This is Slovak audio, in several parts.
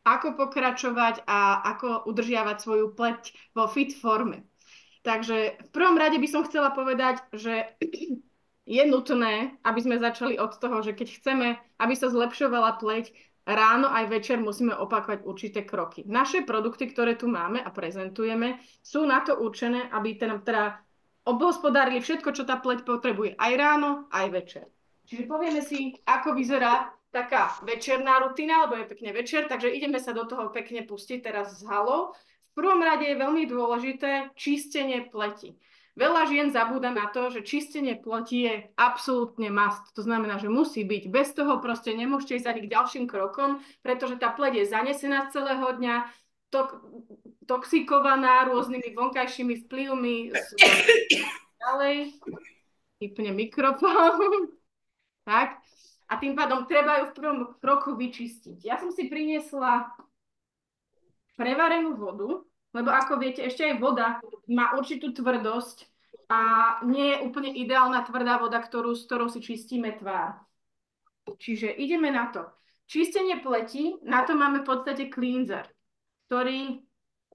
ako pokračovať a ako udržiavať svoju pleť vo fit forme. Takže v prvom rade by som chcela povedať, že je nutné, aby sme začali od toho, že keď chceme, aby sa zlepšovala pleť, ráno aj večer musíme opakovať určité kroky. Naše produkty, ktoré tu máme a prezentujeme, sú na to určené, aby teda obhospodárili všetko, čo tá pleť potrebuje aj ráno, aj večer. Čiže povieme si, ako vyzerá taká večerná rutina, lebo je pekne večer, takže ideme sa do toho pekne pustiť teraz s halou. V prvom rade je veľmi dôležité čistenie pleti. Veľa žien zabúda na to, že čistenie pleti je absolútne must. To znamená, že musí byť. Bez toho proste nemôžete ísť ani k ďalším krokom, pretože tá pleť je zanesená z celého dňa, toxikovaná rôznymi vonkajšími vplyvmi. Ďalej, vypne mikrofón. Tak. A tým pádom treba ju v prvom kroku vyčistiť. Ja som si priniesla prevarenú vodu, lebo ako viete, ešte aj voda má určitú tvrdosť a nie je úplne ideálna tvrdá voda, s ktorou si čistíme tvár. Čiže ideme na to. Čistenie pleti, na to máme v podstate cleanser, ktorý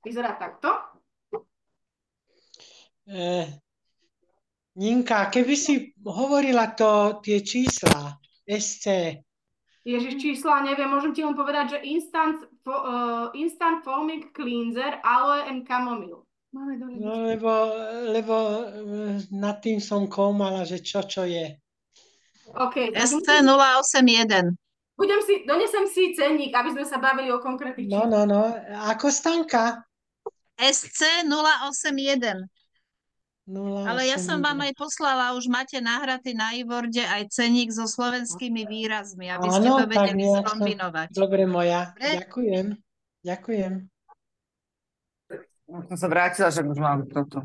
vyzerá takto. Ninka, keby si hovorila tie čísla, SC. Ježiš, čísla neviem, môžem ti len povedať, že Instant Foaming Cleanser Aloe and Chamomile. Máme dole. No, lebo nad tým som koumala, že čo je. OK. SC081. Donesem si cenník, aby sme sa bavili o konkrétnych číslach. No. Ako Stanka? SC081. Ale ja som vám aj poslala, už máte nahratý na e-boarde aj cenník so slovenskými výrazmi, aby ste to vedeli skombinovať. Dobre moja, ďakujem. Som sa vrátila, že už mám toto.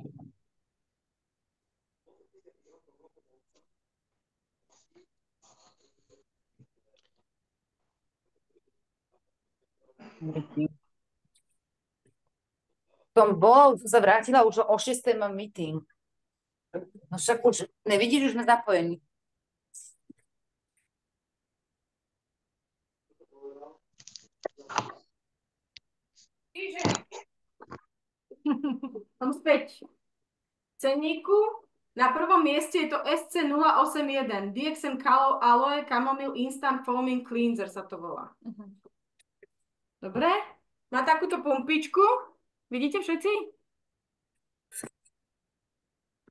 Som sa vrátila, už o 6. mám meeting. No však už, nevidíš, už sme zapojení. Som späť. Cenníku. Na prvom mieste je to SC081. DXM Aloe Chamomile Instant Foaming Cleanser sa to volá. Dobre? Má takúto pumpičku. Vidíte všetci?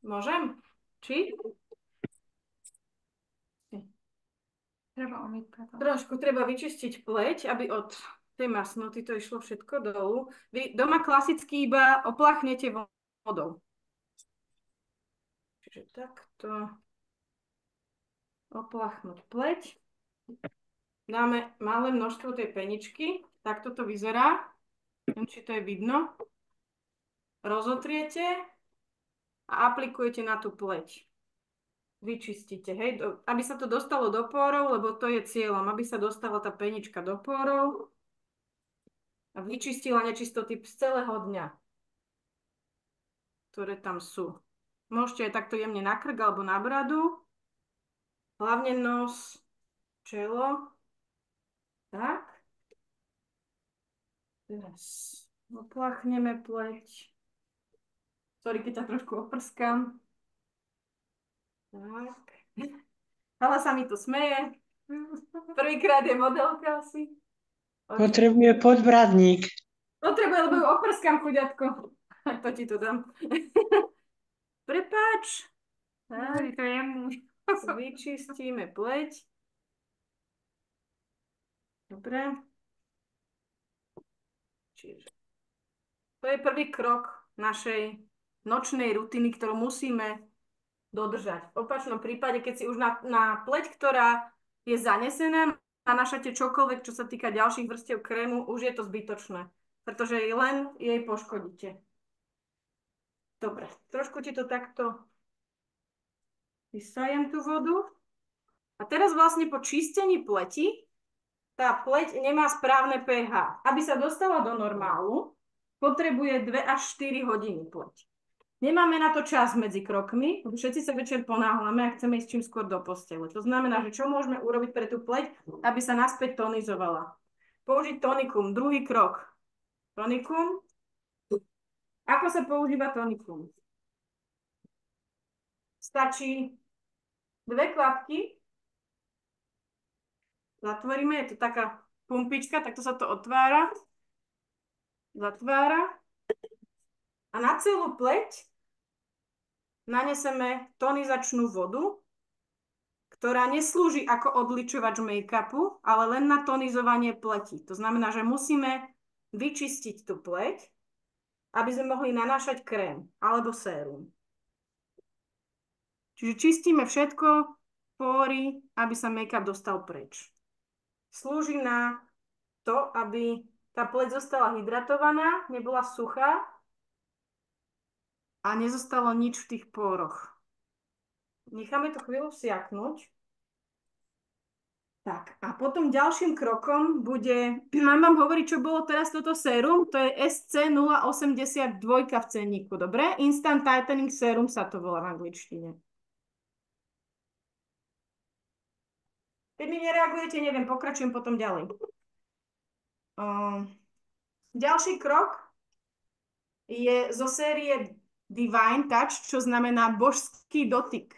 Môžem? Či? Trošku treba vyčistiť pleť, aby od tej masnoty to išlo všetko dolu. Vy doma klasicky iba opláchnete vodou. Čiže takto opláchnuť pleť. Dáme malé množstvo tej peničky. Takto to vyzerá. Neviem, či to je vidno. Rozotriete a aplikujete na tú pleť. Vyčistíte, hej, aby sa to dostalo do pórov, lebo to je cieľom, aby sa dostala tá penička do pórov a vyčistila nečistoty z celého dňa, ktoré tam sú. Môžete aj takto jemne na krk alebo na bradu, hlavne nos, čelo, tak. Teraz opláchneme pleť. Sorry, keď ťa trošku oprskám. Tak. Hala sa mi tu smeje. Prvýkrát je modelka asi. Potrebuje podbradník. Potrebuje, lebo ju oprskám, chuďatko. To ti to dám. Prepáč. Tak. To je muž. Vyčistíme pleť. Dobre. Čiže to je prvý krok našej nočnej rutiny, ktorú musíme dodržať. V opačnom prípade, keď si už na pleť, ktorá je zanesená, nanášate čokoľvek, čo sa týka ďalších vrstiev krému, už je to zbytočné, pretože len jej poškodíte. Dobre, trošku ti to takto vysajem tú vodu. A teraz vlastne po čistení pleti tá pleť nemá správne pH. Aby sa dostala do normálu, potrebuje 2 až 4 hodiny pleť. Nemáme na to čas medzi krokmi, všetci sa večer ponáhľame a chceme ísť čím skôr do postele. To znamená, že čo môžeme urobiť pre tú pleť, aby sa naspäť tonizovala. Použiť tonikum, druhý krok. Tonikum. Ako sa používa tonikum? Stačí 2 kvapky. Zatvoríme, je to taká pumpička, takto sa to otvára. Zatvára. A na celú pleť naneseme tonizačnú vodu, ktorá neslúži ako odličovač make-upu, ale len na tonizovanie pleti. To znamená, že musíme vyčistiť tú pleť, aby sme mohli nanášať krém alebo sérum. Čiže čistíme všetko, pory, aby sa make-up dostal preč. Slúži na to, aby tá pleť zostala hydratovaná, nebola suchá a nezostalo nič v tých poroch. Necháme to chvíľu siaknúť. Tak, a potom ďalším krokom bude, mám vám hovoriť, čo bolo teraz toto sérum, to je SC082 v cenníku, dobre? Instant Tightening Serum sa to volá v angličtine. Keď mi nereagujete, neviem, pokračujem potom ďalej. Ďalší krok je zo série Divine Touch, čo znamená božský dotyk.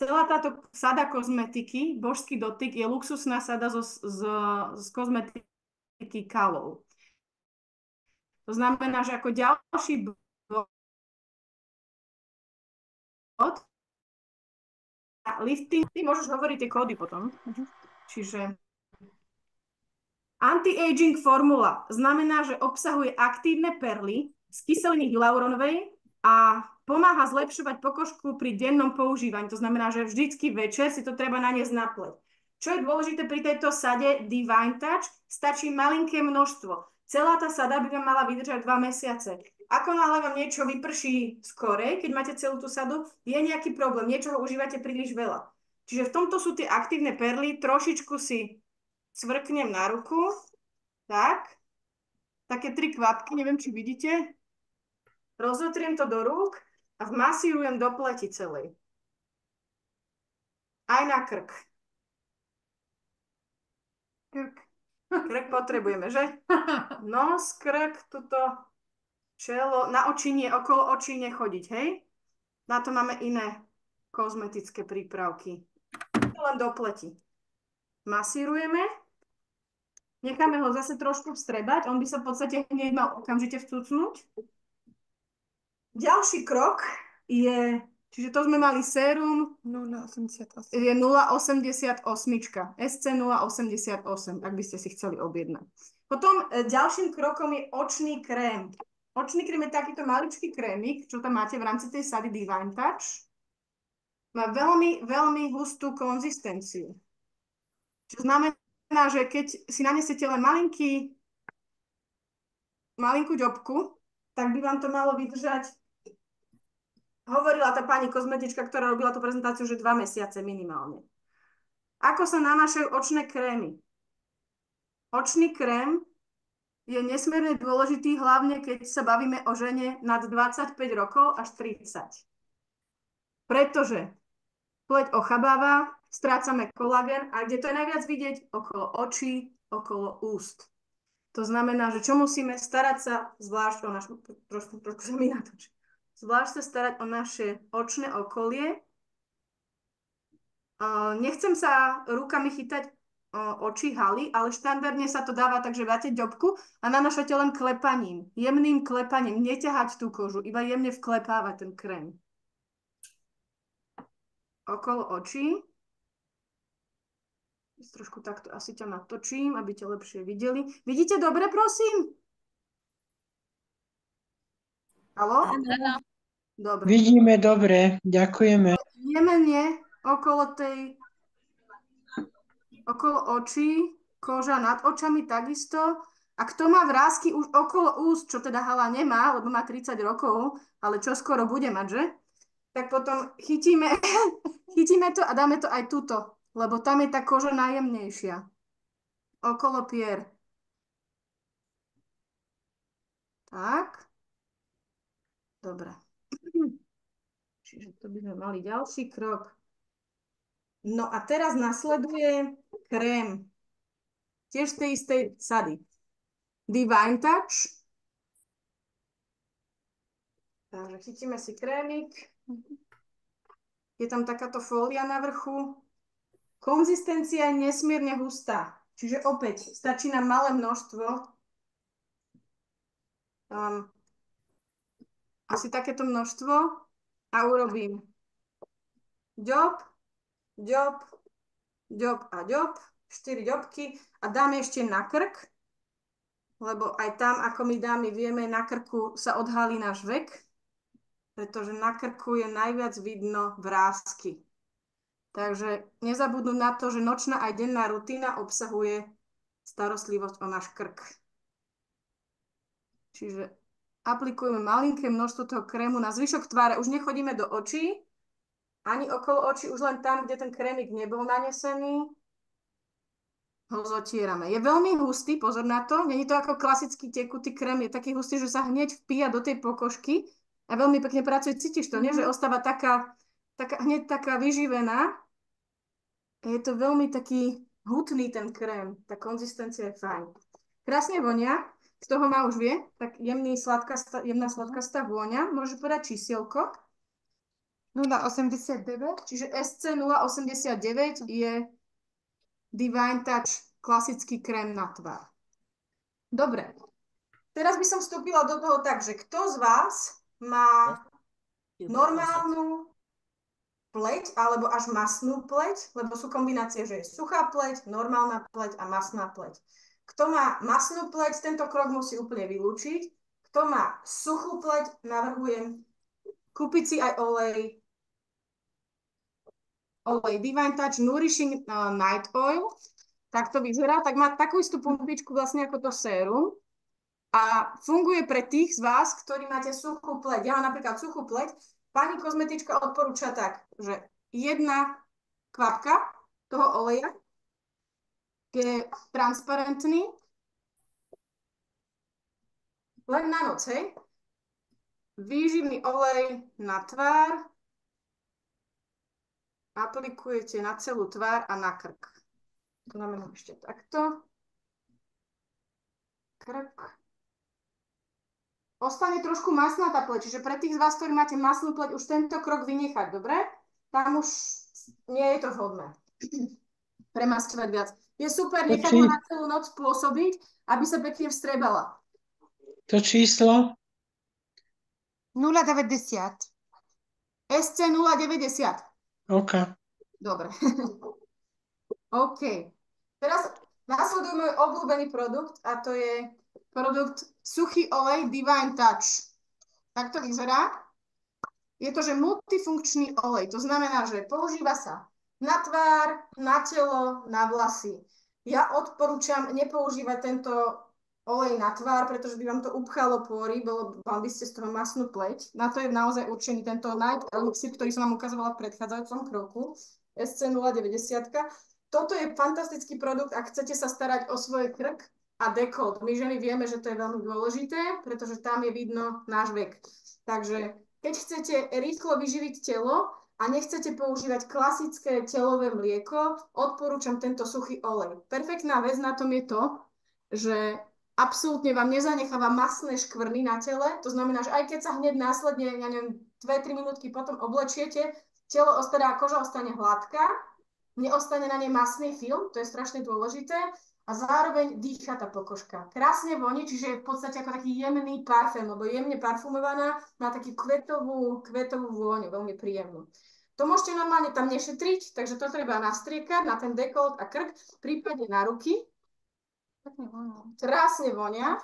Celá táto sada kozmetiky, božský dotyk, je luxusná sada z kozmetiky Kalov. To znamená, že ako ďalší bod lifting, ty môžeš hovoriť tie kódy potom. Čiže anti-aging formula znamená, že obsahuje aktívne perly z kyseliny hyaluronovej a pomáha zlepšovať pokožku pri dennom používaní. To znamená, že vždycky večer si to treba naniesť na pleť. Čo je dôležité pri tejto sade Divine Touch? Stačí malinké množstvo. Celá tá sada by vám mala vydržať 2 mesiace. Ako náhle vám niečo vyprší skorej, keď máte celú tú sadu, je nejaký problém, niečoho užívate príliš veľa. Čiže v tomto sú tie aktívne perly, trošičku si cvrknem na ruku, tak, také 3 kvapky, neviem, či vidíte. Rozotriem to do rúk a vmasírujem do pleti celej. Aj na krk. Krk potrebujeme, že? Nos, krk, tuto čelo, na oči nie, okolo očí nechodiť, hej? Na to máme iné kozmetické prípravky. Len do pleti. Masírujeme. Necháme ho zase trošku vstrebať, on by sa v podstate hneď mal okamžite vcucnúť. Ďalší krok je, čiže to sme mali sérum 0,88. Je 0,88. SC088, ak by ste si chceli objednať. Potom ďalším krokom je očný krém. Očný krém je takýto maličký krémik, čo tam máte v rámci tej sady Divine Touch. Má veľmi, veľmi hustú konzistenciu. Čo znamená, že keď si nanesiete len malinkú ďobku, tak by vám to malo vydržať. Hovorila tá pani kozmetička, ktorá robila tú prezentáciu, že 2 mesiace minimálne. Ako sa nanášajú očné krémy? Očný krém je nesmierne dôležitý, hlavne keď sa bavíme o žene nad 25 rokov až 30. Pretože pleť ochabáva, strácame kolagén a kde to je najviac vidieť? Okolo očí, okolo úst. To znamená, že čo musíme starať sa, zvlášť o našu, trošku sa mi natočí. Zvlášť sa starať o naše očné okolie. Nechcem sa rukami chytať oči haly, ale štandardne sa to dáva tak, že dáte ďobku a nanášate len klepaním, jemným klepaním, neťahať tú kožu, iba jemne vklepávať ten krém. Okolo očí. Trošku takto asi ťa natočím, aby ťa lepšie videli. Vidíte dobre, prosím? Haló? Dobre. Vidíme dobre, ďakujeme. Jemene okolo očí, koža nad očami takisto. A kto má vrásky už okolo úst, čo teda hala nemá, lebo má 30 rokov, ale čo skoro bude mať, že? Tak potom chytíme to a dáme to aj tuto, lebo tam je tá koža najjemnejšia. Okolo pier. Tak. Dobre. Čiže to by sme mali ďalší krok. No a teraz nasleduje krém. Tiež z tej istej sady. Divine Touch. Takže chytíme si krémik. Je tam takáto fólia na vrchu. Konzistencia je nesmierne hustá. Čiže opäť stačí nám malé množstvo. Asi takéto množstvo. A urobím ďob, ďob, ďob a ďob. 4 ďobky. A dáme ešte na krk. Lebo aj tam, ako my dámy vieme, na krku sa odhalí náš vek. Pretože na krku je najviac vidno vrásky. Takže nezabudnú na to, že nočná aj denná rutina obsahuje starostlivosť o náš krk. Čiže aplikujeme malinké množstvo toho krému na zvyšok tváre. Už nechodíme do očí, ani okolo očí, už len tam, kde ten krémik nebol nanesený. Ho zotierame. Je veľmi hustý, pozor na to. Není to ako klasický tekutý krém, je taký hustý, že sa hneď vpíja do tej pokožky a veľmi pekne pracuje. Cítiš to, nie? Že ostáva hneď taká vyživená. Je to veľmi taký hutný ten krém. Tá konzistencia je fajn. Krásne vonia. Z toho ma už vie. Tak jemná sladkastá vôňa. Môžeš povedať čísielko? 0,89. Čiže SC 0,89 je Divine Touch klasický krém na tvár. Dobre. Teraz by som vstúpila do toho tak, že kto z vás má normálnu pleť alebo až masnú pleť, lebo sú kombinácie, že je suchá pleť, normálna pleť a masná pleť. Kto má masnú pleť, tento krok musí úplne vylúčiť. Kto má suchú pleť, navrhujem kúpiť si aj olej Divine Touch Nourishing Night Oil. Tak to vyzerá. Tak má takú istú pumpičku vlastne ako to sérum. A funguje pre tých z vás, ktorí máte suchú pleť. Ja mám napríklad suchú pleť. Pani kozmetička odporúča tak, že 1 kvapka toho oleja je transparentný. Len na noc, hej. Výživný olej na tvár. Aplikujete na celú tvár a na krk. To znamená ešte takto. Krk. Ostane trošku masná tá pleť, čiže pre tých z vás, ktorí máte masnú pleť, už tento krok vynechať, dobre? Tam už nie je to vhodné. Premasťovať viac. Je super nechať ho na celú noc pôsobiť, aby sa pekne vstrebala. To číslo? 0,90. SC 0,90. OK. Dobre. OK. Teraz nasleduje môj obľúbený produkt a to je produkt suchý olej Divine Touch. Tak to vyzerá. Je to, že multifunkčný olej. To znamená, že používa sa na tvár, na telo, na vlasy. Ja odporúčam nepoužívať tento olej na tvár, pretože by vám to upchalo pory, mal by ste z toho masnú pleť. Na to je naozaj určený tento Night Elixir, ktorý som vám ukazovala v predchádzajúcom kroku. SC 0,90. Toto je fantastický produkt, ak chcete sa starať o svoj krk a dekolt. My ženy vieme, že to je veľmi dôležité, pretože tam je vidno náš vek. Takže keď chcete rýchlo vyživiť telo a nechcete používať klasické telové mlieko, odporúčam tento suchý olej. Perfektná vec na tom je to, že absolútne vám nezanecháva masné škvrny na tele. To znamená, že aj keď sa hneď následne, ja neviem, 2-3 minútky potom oblečiete, telo koža ostane hladká, neostane na nej masný film, to je strašne dôležité, a zároveň dýcha tá pokožka. Krásne voní, čiže je v podstate ako taký jemný parfém, lebo jemne parfumovaná, má taký kvetovú vôňu, veľmi príjemnú. To môžete normálne tam nešetriť, takže to treba nastriekať na ten dekolt a krk, prípadne na ruky. Krásne vonia.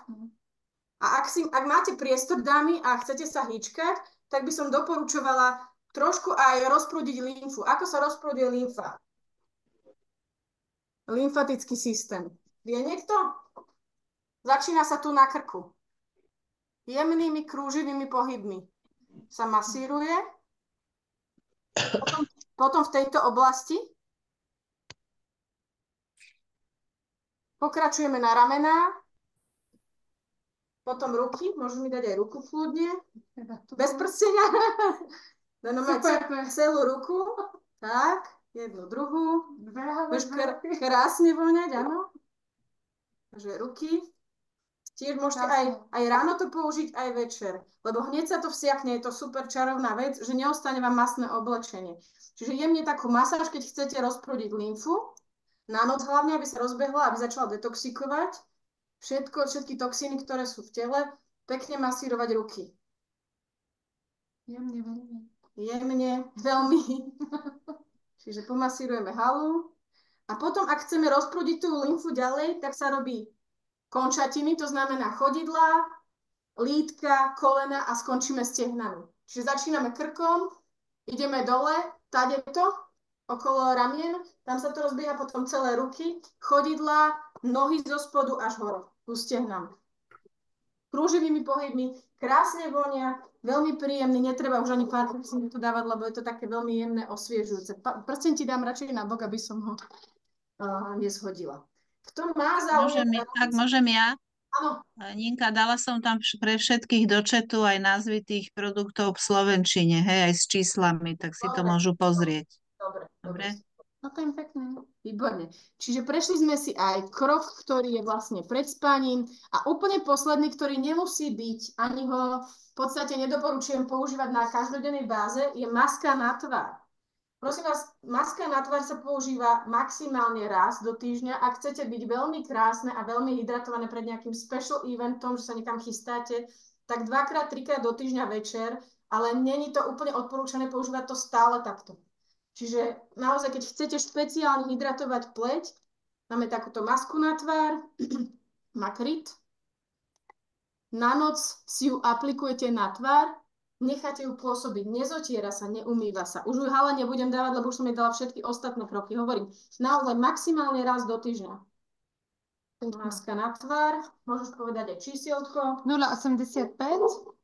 A ak máte priestor, dámy, a chcete sa hýčkať, tak by som doporučovala trošku aj rozprúdiť lymfu. Ako sa rozprúdi lymfa? Lymfatický systém. Vie niekto? Začína sa tu na krku. Jemnými krúživými pohybmi sa masíruje. Potom v tejto oblasti. Pokračujeme na ramená. Potom ruky. Môžeš mi dať aj ruku kľudne. Bez prstenia. No máte celú ruku. Tak, jednu, druhú. Budeš krásne voňať, áno. Takže ruky. Tiež môžete aj ráno to použiť, aj večer. Lebo hneď sa to vsiakne, je to super čarovná vec, že neostane vám masné oblečenie. Čiže jemne takú masáž, keď chcete rozprúdiť lymfu. Na noc hlavne, aby sa rozbehla, aby začala detoxikovať. Všetky toxíny, ktoré sú v tele, pekne masírovať ruky. Jemne, veľmi. Jemne, veľmi. Čiže pomasírujeme halu. A potom, ak chceme rozprúdiť tú lymfu ďalej, tak sa robí končatiny, to znamená chodidlá, lítka, kolena a skončíme stehnami. Čiže začíname krkom, ideme dole, tadeto, okolo ramien, tam sa to rozbieha potom celé ruky, chodidlá, nohy zo spodu až hore, ku stehnám. Krúživými pohybmi, krásne vonia, veľmi príjemný, netreba už ani pár prstení tu dávať, lebo je to také veľmi jemné, osviežujúce. Prsten ti dám radšej na bok, aby som ho nezhodila. Kto má záujem... Ak môžem ja? Áno. Ninka, dala som tam pre všetkých do chatu aj názvy tých produktov v slovenčine, hej, aj s číslami, tak si to môžu pozrieť. Dobre. No to je pekné. Výborne. Čiže prešli sme si aj krok, ktorý je vlastne pred spaním a úplne posledný, ktorý nemusí byť, ani ho v podstate nedoporučujem používať na každodennej báze, je maska na tvár. Prosím vás, maska na tvár sa používa maximálne raz do týždňa. Ak chcete byť veľmi krásne a veľmi hydratované pred nejakým special eventom, že sa niekam chystáte, tak 2-3 krát do týždňa večer, ale není to úplne odporúčané používať to stále takto. Čiže naozaj, keď chcete špeciálne hydratovať pleť, máme takúto masku na tvár, Makrit. Na noc si ju aplikujete na tvár, necháte ju pôsobiť, nezotiera sa, neumýva sa. Už ju hala nebudem dávať, lebo už som jej dala všetky ostatné kroky. Hovorím, naozaj maximálne raz do týždňa. Maska na tvár, môžeš povedať aj čísielko. 0,85.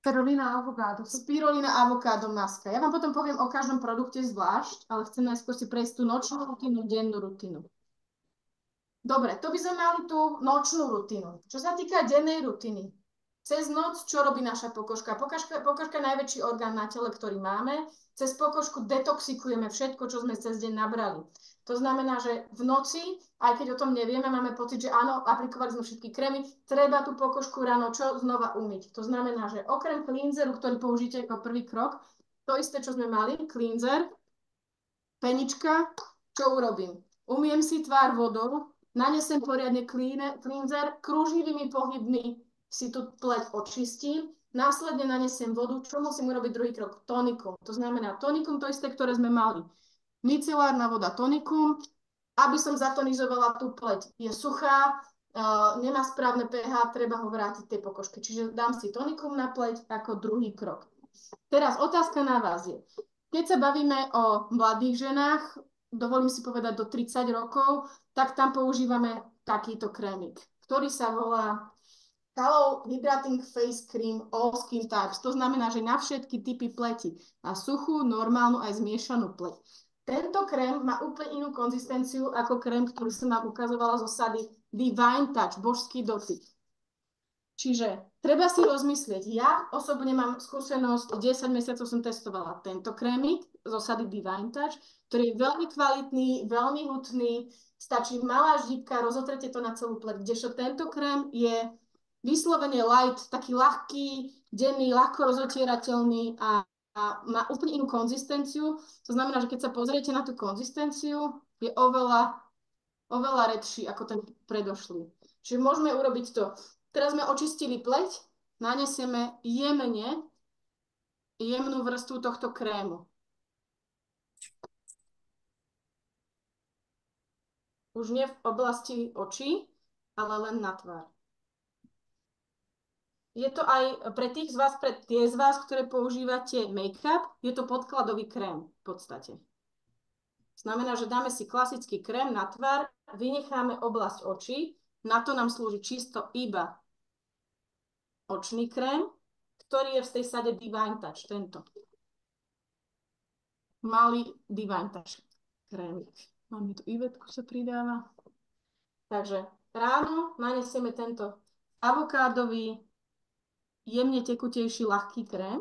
Spirulina avokádo. Spirulina avokádo maska. Ja vám potom poviem o každom produkte zvlášť, ale chcem najskôr si prejsť tú nočnú rutinu, dennú rutinu. Dobre, to by sme mali tú nočnú rutinu. Čo sa týka dennej rutiny, cez noc, čo robí naša pokožka? Pokožka je najväčší orgán na tele, ktorý máme. Cez pokožku detoxikujeme všetko, čo sme cez deň nabrali. To znamená, že v noci, aj keď o tom nevieme, máme pocit, že áno, aplikovali sme všetky krémy, treba tú pokožku ráno čo znova umyť. To znamená, že okrem cleanseru, ktorý použijete ako prvý krok, to isté, čo sme mali, cleanser, penička, čo urobím? Umiem si tvár vodou, nanesem poriadne cleanser, kruživými pohybmi si tú pleť očistím, následne nanesiem vodu, čo musím urobiť druhý krok? Tonikum. To znamená tonikum, to isté, ktoré sme mali. Micelárna voda tonikum, aby som zatonizovala tú pleť. Je suchá, nemá správne pH, treba ho vrátiť tej pokožke. Čiže dám si tonikum na pleť ako druhý krok. Teraz otázka na vás je, keď sa bavíme o mladých ženách, dovolím si povedať do 30 rokov, tak tam používame takýto krémik, ktorý sa volá Hello Hydrating Face Cream All Skin Types. To znamená, že na všetky typy pleti. Na suchú, normálnu aj zmiešanú pleť. Tento krém má úplne inú konzistenciu ako krém, ktorý som vám ukazovala zo sady Divine Touch, božský dotyk. Čiže treba si rozmyslieť. Ja osobne mám skúsenosť, 10 mesiacov som testovala tento krémik zo sady Divine Touch, ktorý je veľmi kvalitný, veľmi hutný, stačí malá ždípka, rozotrete to na celú pleť, kdežto tento krém je vyslovene light, taký ľahký, denný, ľahko rozotierateľný a má úplne inú konzistenciu. To znamená, že keď sa pozriete na tú konzistenciu, je oveľa redší ako ten predošlý. Čiže môžeme urobiť to. Teraz sme očistili pleť, nanesieme jemnú vrstvu tohto krému. Už nie v oblasti očí, ale len na tvár. Je to aj pre tých z vás, pre tie z vás, ktoré používate make-up, je to podkladový krém v podstate. Znamená, že dáme si klasický krém na tvár, vynecháme oblasť očí, na to nám slúži čisto iba očný krém, ktorý je v tej sade Divine Touch, tento. Malý Divine Touch krémik. Máme tu Ivetku, sa pridáva. Takže ráno nanesieme tento avokádový, jemne tekutejší, ľahký krém.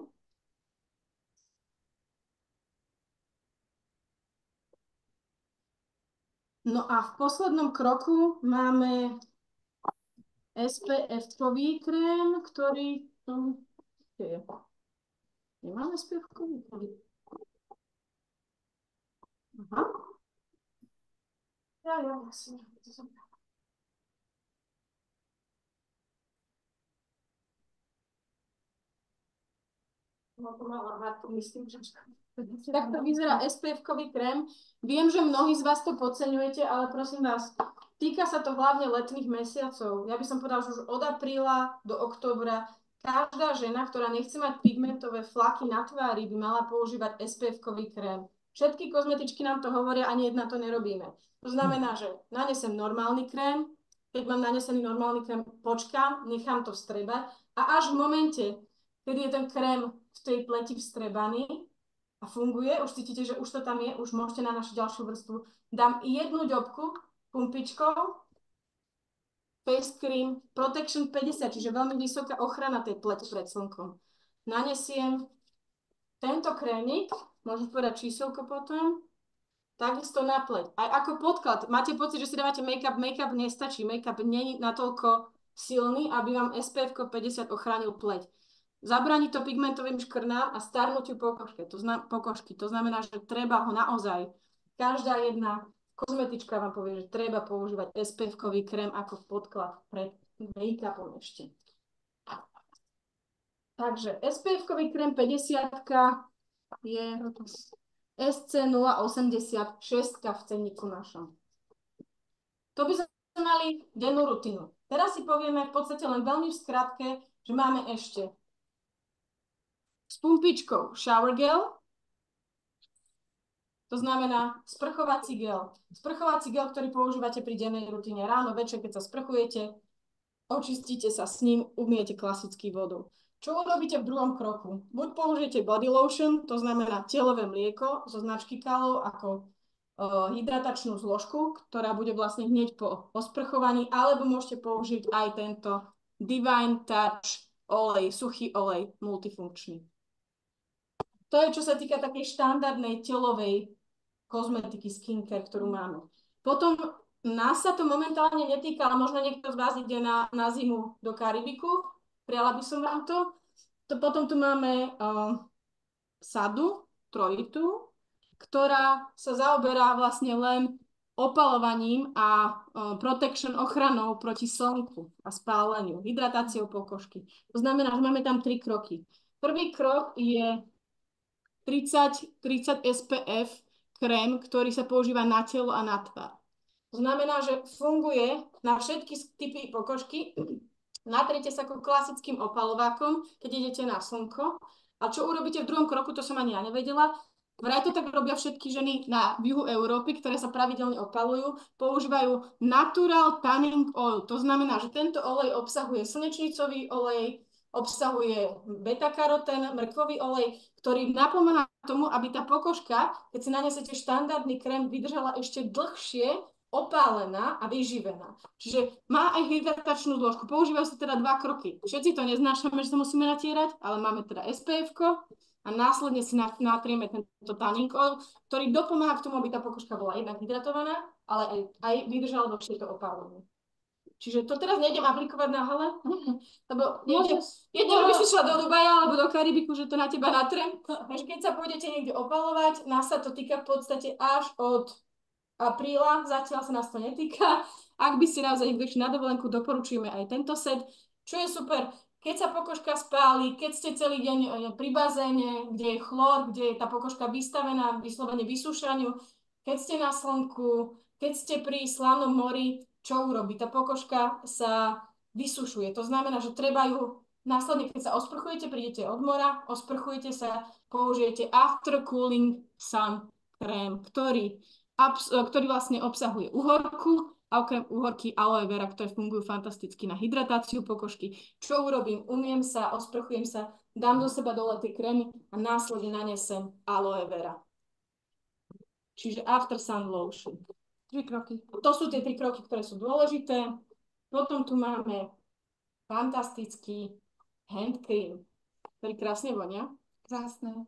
No a v poslednom kroku máme SPF-kový krém, ktorý... Nemáme SPF-kový krém. Aha. Ja, vlastne. Tak to vyzerá SPF-kový krém. Viem, že mnohí z vás to podceňujete, ale prosím vás, týka sa to hlavne letných mesiacov. Ja by som povedala, že už od apríla do októbra každá žena, ktorá nechce mať pigmentové flaky na tvári, by mala používať SPF-kový krém. Všetky kozmetičky nám to hovoria, ani jedna to nerobíme. To znamená, že nanesem normálny krém, keď mám nanesený normálny krém, počkám, nechám to vstrebať a až v momente, kedy je ten krém v tej pleti vstrebaný a funguje, už cítite, že už to tam je, už môžete na našu ďalšiu vrstvu. Dám jednu ďobku pumpičkou, face cream, protection 50, čiže veľmi vysoká ochrana tej pleti pred slnkom. Nanesiem tento krémik, môžem povedať číselko potom, takisto na pleť. Aj ako podklad. Máte pocit, že si dávate make-up, make-up nestačí. Make-up nie je natoľko silný, aby vám SPF 50 ochránil pleť. Zabráni to pigmentovým škrnám a starnutiu pokožky. To znamená, že treba ho naozaj. Každá jedna kozmetička vám povie, že treba používať SPF-kový krém ako podklad pred make-upom ešte. Takže SPF-kový krém 50 je SC086 v cenníku našom. To by sme mali dennú rutinu. Teraz si povieme v podstate len veľmi v skratke, že máme ešte s pumpičkou shower gel, to znamená sprchovací gel. Sprchovací gel, ktorý používate pri dennej rutine ráno, večer, keď sa sprchujete, očistíte sa s ním, umiete klasický vodou. Čo urobíte v druhom kroku? Buď použijete body lotion, to znamená telové mlieko zo značky Kalov ako hydratačnú zložku, ktorá bude vlastne hneď po osprchovaní, alebo môžete použiť aj tento Divine Touch olej, suchý olej, multifunkčný. To je, čo sa týka takej štandardnej telovej kozmetiky skincare, ktorú máme. Potom nás sa to momentálne netýka, ale možno niekto z vás ide na zimu do Karibiku. Prijala by som vám to. Potom tu máme sadu, trojitu, ktorá sa zaoberá vlastne len opalovaním a protection ochranou proti slnku a spáleniu, hydratáciou pokožky. To znamená, že máme tam 3 kroky. Prvý krok je 30 SPF krém, ktorý sa používa na telo a na tvár. To znamená, že funguje na všetky typy pokožky. Natriete sa ako klasickým opalovákom, keď idete na slnko. A čo urobíte v druhom kroku, to som ani ja nevedela. Vraj to tak robia všetky ženy na juhu Európy, ktoré sa pravidelne opalujú. Používajú natural tanning oil. To znamená, že tento olej obsahuje slnečnicový olej, obsahuje beta-karotén, mrkvový olej, ktorý napomáha tomu, aby tá pokožka, keď si nanesete štandardný krém, vydržala ešte dlhšie opálená a vyživená. Čiže má aj hydratačnú zložku. Používajú sa teda 2 kroky. Všetci to neznášame, že sa musíme natierať, ale máme teda SPF-ko a následne si natrieme tento tanning oil, ktorý dopomáha k tomu, aby tá pokožka bola jednak hydratovaná, ale aj vydržala dlhšie to opálenie. Čiže to teraz nejdem aplikovať na hale, lebo jedného by si šla do Dubaja alebo do Karibiku, že to na teba natrem. Takže keď sa pôjdete niekde opalovať, nás sa to týka v podstate až od apríla, zatiaľ sa nás to netýka. Ak by ste naozaj išli na dovolenku, doporučujeme aj tento set. Čo je super, keď sa pokožka spáli, keď ste celý deň pri bazéne, kde je chlor, kde je tá pokožka vystavená vyslovene vysúšaniu, keď ste na slnku, keď ste pri slávnom mori, čo urobí? Tá pokožka sa vysušuje. To znamená, že treba ju následne, keď sa osprchujete, prídete od mora, osprchujete sa, použijete After Cooling Sun krém, ktorý vlastne obsahuje uhorku a okrem uhorky aloe vera, ktoré fungujú fantasticky na hydratáciu pokožky. Čo urobím? Umiem sa, osprchujem sa, dám do seba dole tie krémy a následne nanesem aloe vera. Čiže After Sun Lotion. 3 kroky. To sú tie 3 kroky, ktoré sú dôležité. Potom tu máme fantastický hand cream, ktorý krásne vonia. Krásne.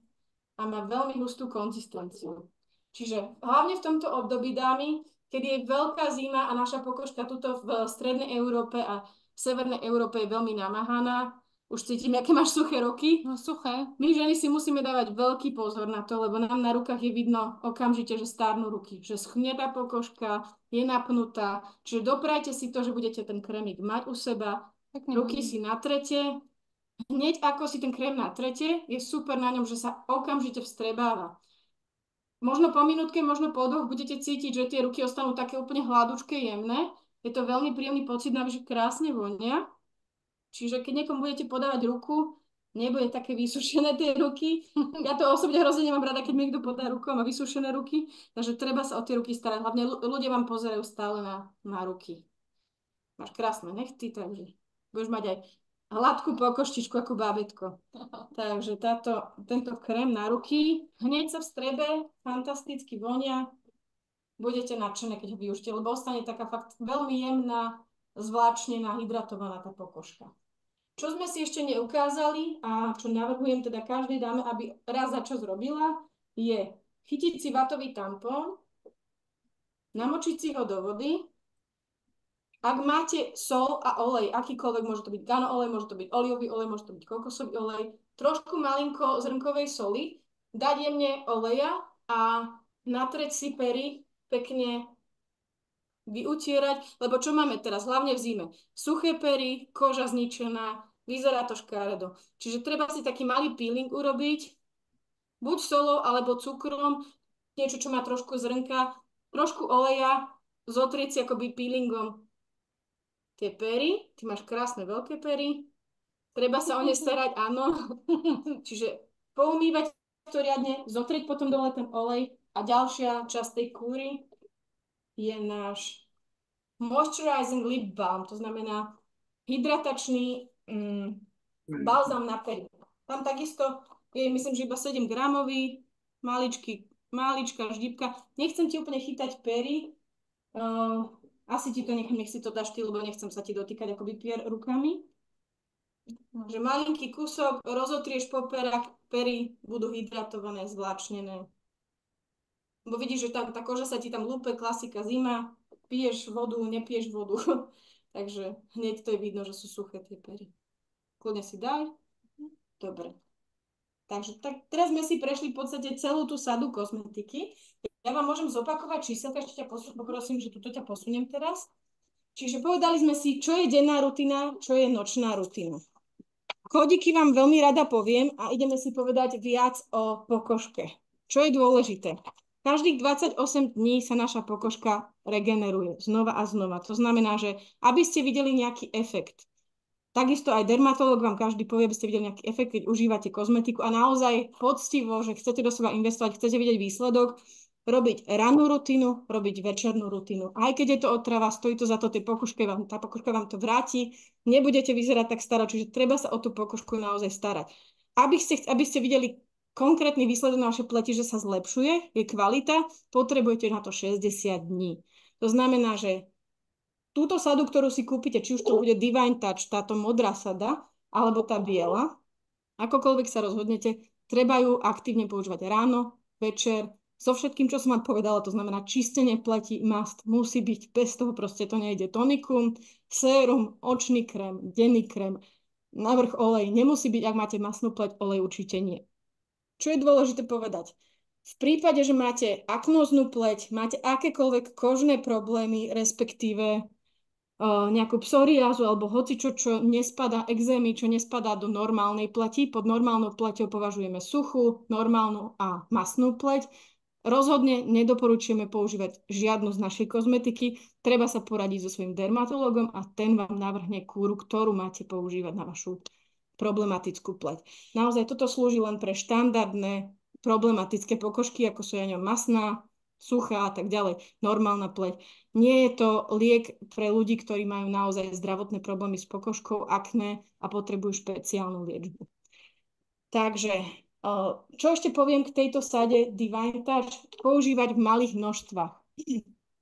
A má veľmi hustú konzistenciu. Čiže hlavne v tomto období, dámy, keď je veľká zima a naša pokožka tuto v strednej Európe a v severnej Európe je veľmi namáhaná. Už cítim, aké máš suché ruky. No suché. My ženy si musíme dávať veľký pozor na to, lebo nám na rukách je vidno okamžite, že stárnu ruky, že schne tá pokožka, je napnutá. Čiže doprajte si to, že budete ten krémik mať u seba, ruky si natrete. Hneď ako si ten krém natrete, je super na ňom, že sa okamžite vstrebáva. Možno po minútke, možno po dvoch budete cítiť, že tie ruky ostanú také úplne hladúčké, jemné. Je to veľmi príjemný pocit, že krásne vonia. Čiže keď niekomu budete podávať ruku, nebude také vysušené tie ruky. Ja to osobne hrozne nemám rada, keď mi niekto podá ruku a má vysušené ruky. Takže treba sa o tie ruky starať. Hlavne ľudia vám pozerajú stále na ruky. Máš krásne nechty, takže budeš mať aj hladkú pokožtičku ako bábätko. Takže tento krém na ruky hneď sa vstrebe, fantasticky vonia. Budete nadšené, keď ho využite, lebo ostane taká fakt veľmi jemná, zvláčnená, hydratovaná tá pokožka. Čo sme si ešte neukázali a čo navrhujem teda každej dáme, aby raz za čas robila, je chytiť si vatový tampón, namočiť si ho do vody. Ak máte sol a olej, akýkoľvek, môže to byť gano olej, môže to byť olivový olej, môže to byť kokosový olej, trošku malinko zrnkovej soli, dať jemne oleja a natrieť si pery pekne vyutierať, lebo čo máme teraz, hlavne v zime? Suché pery, koža zničená, vyzerá to škaredo. Čiže treba si taký malý peeling urobiť, buď solou alebo cukrom, niečo, čo má trošku zrnka, trošku oleja, zotrieť si akoby peelingom tie pery. Ty máš krásne veľké pery, treba sa o ne starať, áno. Čiže poumývať to riadne, zotrieť potom dole ten olej a ďalšia časť tej kúry je náš moisturizing lip balm, to znamená hydratačný balzám na pery. Tam takisto je, myslím, že iba 7 gramový, maličká ždípka. Nechcem ti úplne chytať pery, asi ti to nech si to dáš ty, lebo nechcem sa ti dotýkať akoby pier rukami. Že malinký kúsok, rozotrieš po perách, pery budú hydratované, zvláčnené. Bo vidíš, že tá koža sa ti tam lúpe, klasika zima, piješ vodu, nepiješ vodu. Takže hneď to je vidno, že sú suché tie pery. Kľudne si daj. Dobre. Takže teraz sme si prešli v podstate celú tú sadu kozmetiky. Ja vám môžem zopakovať číselka, ešte ťa poprosím, že tuto ťa posuniem teraz. Čiže povedali sme si, čo je denná rutina, čo je nočná rutina. Kódiky vám veľmi rada poviem a ideme si povedať viac o pokožke. Čo je dôležité? Každých 28 dní sa naša pokožka regeneruje znova a znova. To znamená, že aby ste videli nejaký efekt, takisto aj dermatológ vám každý povie, aby ste videli nejaký efekt, keď užívate kozmetiku a naozaj poctivo, že chcete do seba investovať, chcete vidieť výsledok, robiť rannú rutinu, robiť večernú rutinu. Aj keď je to otrava, stojí to za to, tá pokožka vám to vráti, nebudete vyzerať tak staro, čiže treba sa o tú pokožku naozaj starať. Aby ste videli konkrétny výsledok na vašej pleti, že sa zlepšuje, je kvalita, potrebujete na to 60 dní. To znamená, že túto sadu, ktorú si kúpite, či už to bude Divine Touch, táto modrá sada, alebo tá biela, akokoľvek sa rozhodnete, treba ju aktívne používať ráno, večer, so všetkým, čo som vám povedala, to znamená čistenie pleti, must, musí byť, bez toho proste to nejde. Tonikum, sérum, očný krém, denný krém, navrch olej, nemusí byť, ak máte masnú pleť, olej určite nie. Čo je dôležité povedať? V prípade, že máte aknóznú pleť, máte akékoľvek kožné problémy, respektíve nejakú psoriázu alebo hocičo, čo nespadá, exémy, čo nespadá do normálnej pleti. Pod normálnou pleťou považujeme suchú, normálnu a masnú pleť. Rozhodne nedoporučujeme používať žiadnu z našej kozmetiky. Treba sa poradiť so svojím dermatologom a ten vám navrhne kúru, ktorú máte používať na vašu problematickú pleť. Naozaj toto slúži len pre štandardné problematické pokožky, ako sú masná, suchá a tak ďalej, normálna pleť. Nie je to liek pre ľudí, ktorí majú naozaj zdravotné problémy s pokožkou, akné a potrebujú špeciálnu liečbu. Takže, čo ešte poviem k tejto sade Divine Touch? Používať v malých množstvách.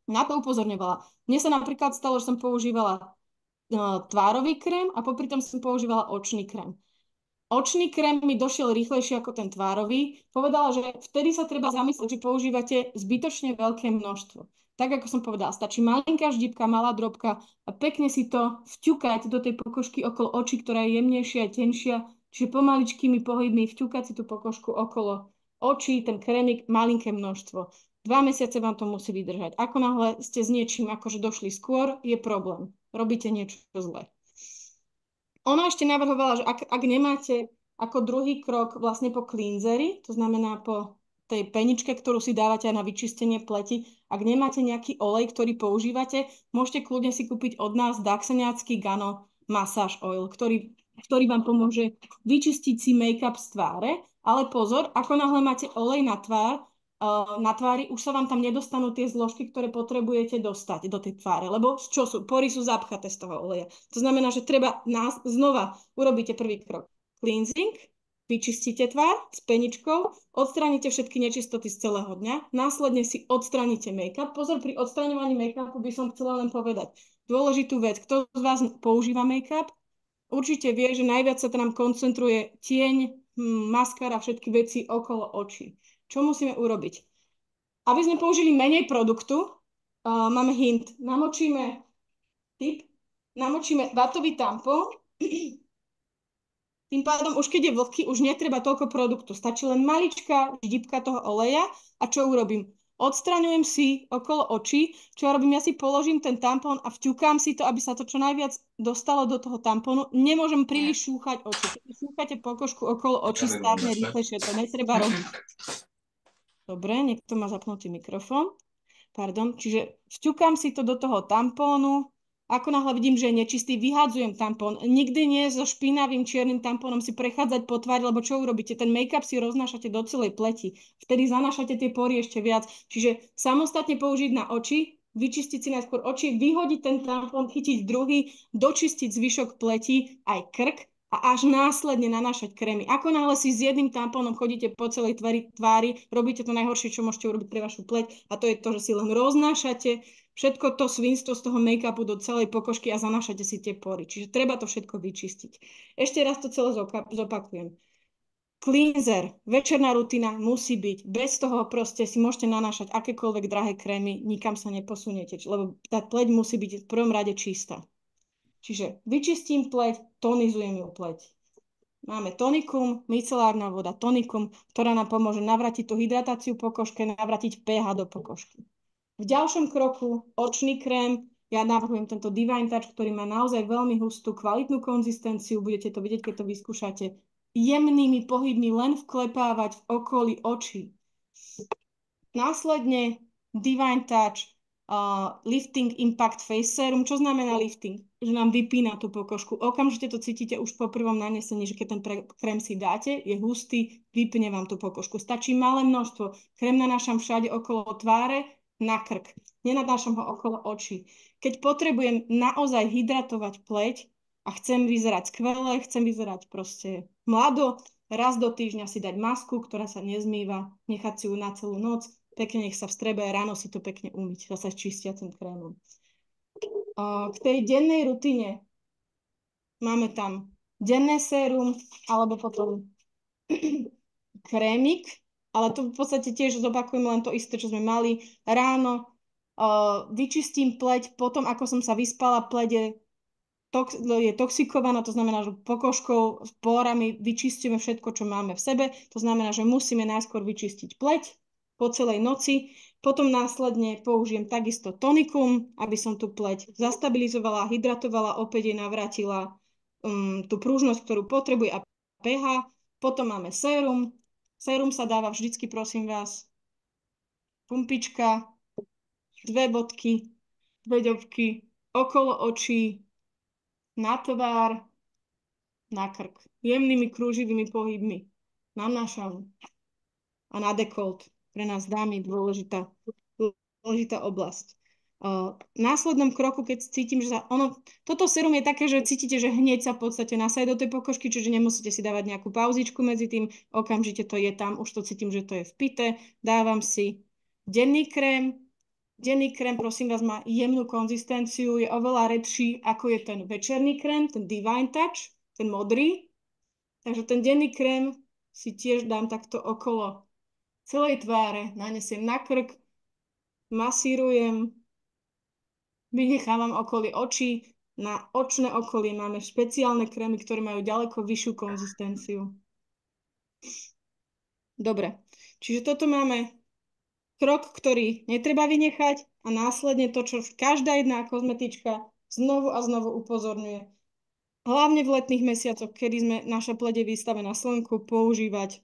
Na to upozorňovala. Mne sa napríklad stalo, že som používala tvárový krém a popri tom som používala očný krém. Očný krém mi došiel rýchlejšie ako ten tvárový. Povedala, že vtedy sa treba zamyslieť, či používate zbytočne veľké množstvo. Tak, ako som povedala, stačí malinká ždípka, malá drobka a pekne si to vťukať do tej pokožky okolo očí, ktorá je jemnejšia a tenšia. Čiže pomaličkými pohybmi vťukať si tú pokožku okolo očí, ten krémik, malinké množstvo. 2 mesiace vám to musí vydržať. Ako náhle ste s niečím akože došli skôr, je problém. Robíte niečo zlé. Ona ešte navrhovala, že ak nemáte ako druhý krok vlastne po cleanseri, to znamená po tej peničke, ktorú si dávate na vyčistenie pleti, ak nemáte nejaký olej, ktorý používate, môžete kľudne si kúpiť od nás Daxeniacký Gano Massage Oil, ktorý vám pomôže vyčistiť si make-up z tváre, ale pozor, ako náhle máte olej na tvári, už sa vám tam nedostanú tie zložky, ktoré potrebujete dostať do tej tváre, lebo čo sú? Pory sú zapchaté z toho oleja. To znamená, že treba znova urobíte prvý krok. Cleansing, vyčistíte tvár s peničkou, odstránite všetky nečistoty z celého dňa, následne si odstránite make-up. Pozor, pri odstraňovaní make-upu by som chcela len povedať dôležitú vec. Kto z vás používa make-up, určite vie, že najviac sa tam koncentruje tieň, maskara, všetky veci okolo očí. Čo musíme urobiť? Aby sme použili menej produktu, máme hint. Namočíme vatový tampón. Tým pádom, už keď je vlhký, už netreba toľko produktu. Stačí len maličká ždípka toho oleja. A čo urobím? Odstraňujem si okolo očí. Čo ja robím? Ja si položím ten tampón a vťukám si to, aby sa to čo najviac dostalo do toho tampónu. Nemôžem príliš šúchať oči. Keď šúchate pokožku okolo očí, stárne rýchlejšie. To netreba robiť. Dobre, niekto má zapnutý mikrofón. Pardon. Čiže vťukám si to do toho tampónu. Ako náhle vidím, že je nečistý, vyhadzujem tampón. Nikdy nie so špinavým čiernym tampónom si prechádzať po tvári, lebo čo urobíte? Ten make-up si roznášate do celej pleti. Vtedy zanášate tie pory ešte viac. Čiže samostatne použiť na oči, vyčistiť si najskôr oči, vyhodiť ten tampón, chytiť druhý, dočistiť zvyšok pleti, aj krk, a až následne nanášať krémy. Ako náhle si s jedným tampónom chodíte po celej tvári, robíte to najhoršie, čo môžete urobiť pre vašu pleť, a to je to, že si len roznášate všetko to svinstvo z toho make-upu do celej pokožky a zanášate si tie pory. Čiže treba to všetko vyčistiť. Ešte raz to celé zopakujem. Cleanser, večerná rutina musí byť. Bez toho proste si môžete nanášať akékoľvek drahé krémy, nikam sa neposuniete, lebo tá pleť musí byť v prvom rade čistá. Čiže vyčistím pleť, tonizujem ju pleť. Máme tonikum, micelárna voda, tonikum, ktorá nám pomôže navratiť tú hydratáciu pokožke, navratiť pH do pokožky. V ďalšom kroku očný krém. Ja navrhujem tento Divine Touch, ktorý má naozaj veľmi hustú, kvalitnú konzistenciu. Budete to vidieť, keď to vyskúšate. Jemnými pohybmi len vklepávať v okolí očí. Následne Divine Touch Lifting Impact Face Serum. Čo znamená lifting? Že nám vypína tú pokožku. Okamžite to cítite už po prvom nanesení, že keď ten krém si dáte, je hustý, vypne vám tú pokožku. Stačí malé množstvo. Krém nanášam všade okolo tváre, na krk. Nenanášam ho okolo očí. Keď potrebujem naozaj hydratovať pleť a chcem vyzerať skvelé, chcem vyzerať proste mlado, raz do týždňa si dať masku, ktorá sa nezmýva, nechať si ju na celú noc, pekne nech sa vstrebe, ráno si to pekne umyť, zase čistiacim krémom. K tej dennej rutine máme tam denné sérum, alebo potom krémik, ale to v podstate tiež zopakujem len to isté, čo sme mali. Ráno vyčistím pleť, potom ako som sa vyspala, pleť je toxikovaná, to znamená, že pokožkou, s pórami vyčistíme všetko, čo máme v sebe. To znamená, že musíme najskôr vyčistiť pleť po celej noci, potom následne použijem takisto tonikum, aby som tú pleť zastabilizovala, hydratovala, opäť jej navrátila tú pružnosť, ktorú potrebuje, a pH. Potom máme sérum. Sérum sa dáva vždycky, prosím vás, pumpička, 2 bodky, 2 ďobky, okolo očí, na tvár, na krk. Jemnými krúživými pohybmi. Nanášam a na dekolt. Pre nás dámy dôležitá oblasť. V následnom kroku, keď cítim, že toto sérum je také, že cítite, že hneď sa v podstate nasaje do tej pokožky, čiže nemusíte si dávať nejakú pauzičku medzi tým, okamžite to je tam, už to cítim, že to je vpité. Dávam si denný krém. Denný krém, prosím vás, má jemnú konzistenciu, je oveľa redší, ako je ten večerný krém, ten Divine Touch, ten modrý. Takže ten denný krém si tiež dám takto okolo celej tváre, nanesiem na krk, masírujem, vynechávam okolie očí. Na očné okolie máme špeciálne krémy, ktoré majú ďaleko vyššiu konzistenciu. Dobre, čiže toto máme krok, ktorý netreba vynechať a následne to, čo každá jedna kozmetička znovu a znovu upozorňuje. Hlavne v letných mesiacoch, kedy sme naša pleť je vystavená slnku, používať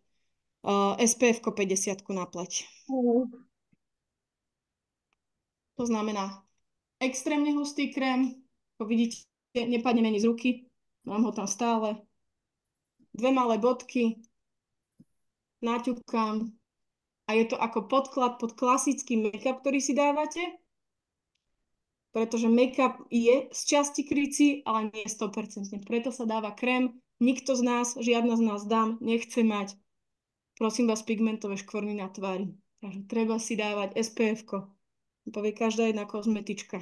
SPF 50 na pleť. To znamená extrémne hustý krém, ako vidíte, nepadne mi z ruky, mám ho tam stále. 2 malé bodky, naťukám a je to ako podklad pod klasický make-up, ktorý si dávate, pretože make-up je z časti krycí, ale nie 100%. Preto sa dáva krém. Nikto z nás, žiadna z nás dám, nechce mať, prosím vás, pigmentové škvrny na tvári. Takže treba si dávať SPF-ko. Povie každá jedna kozmetička.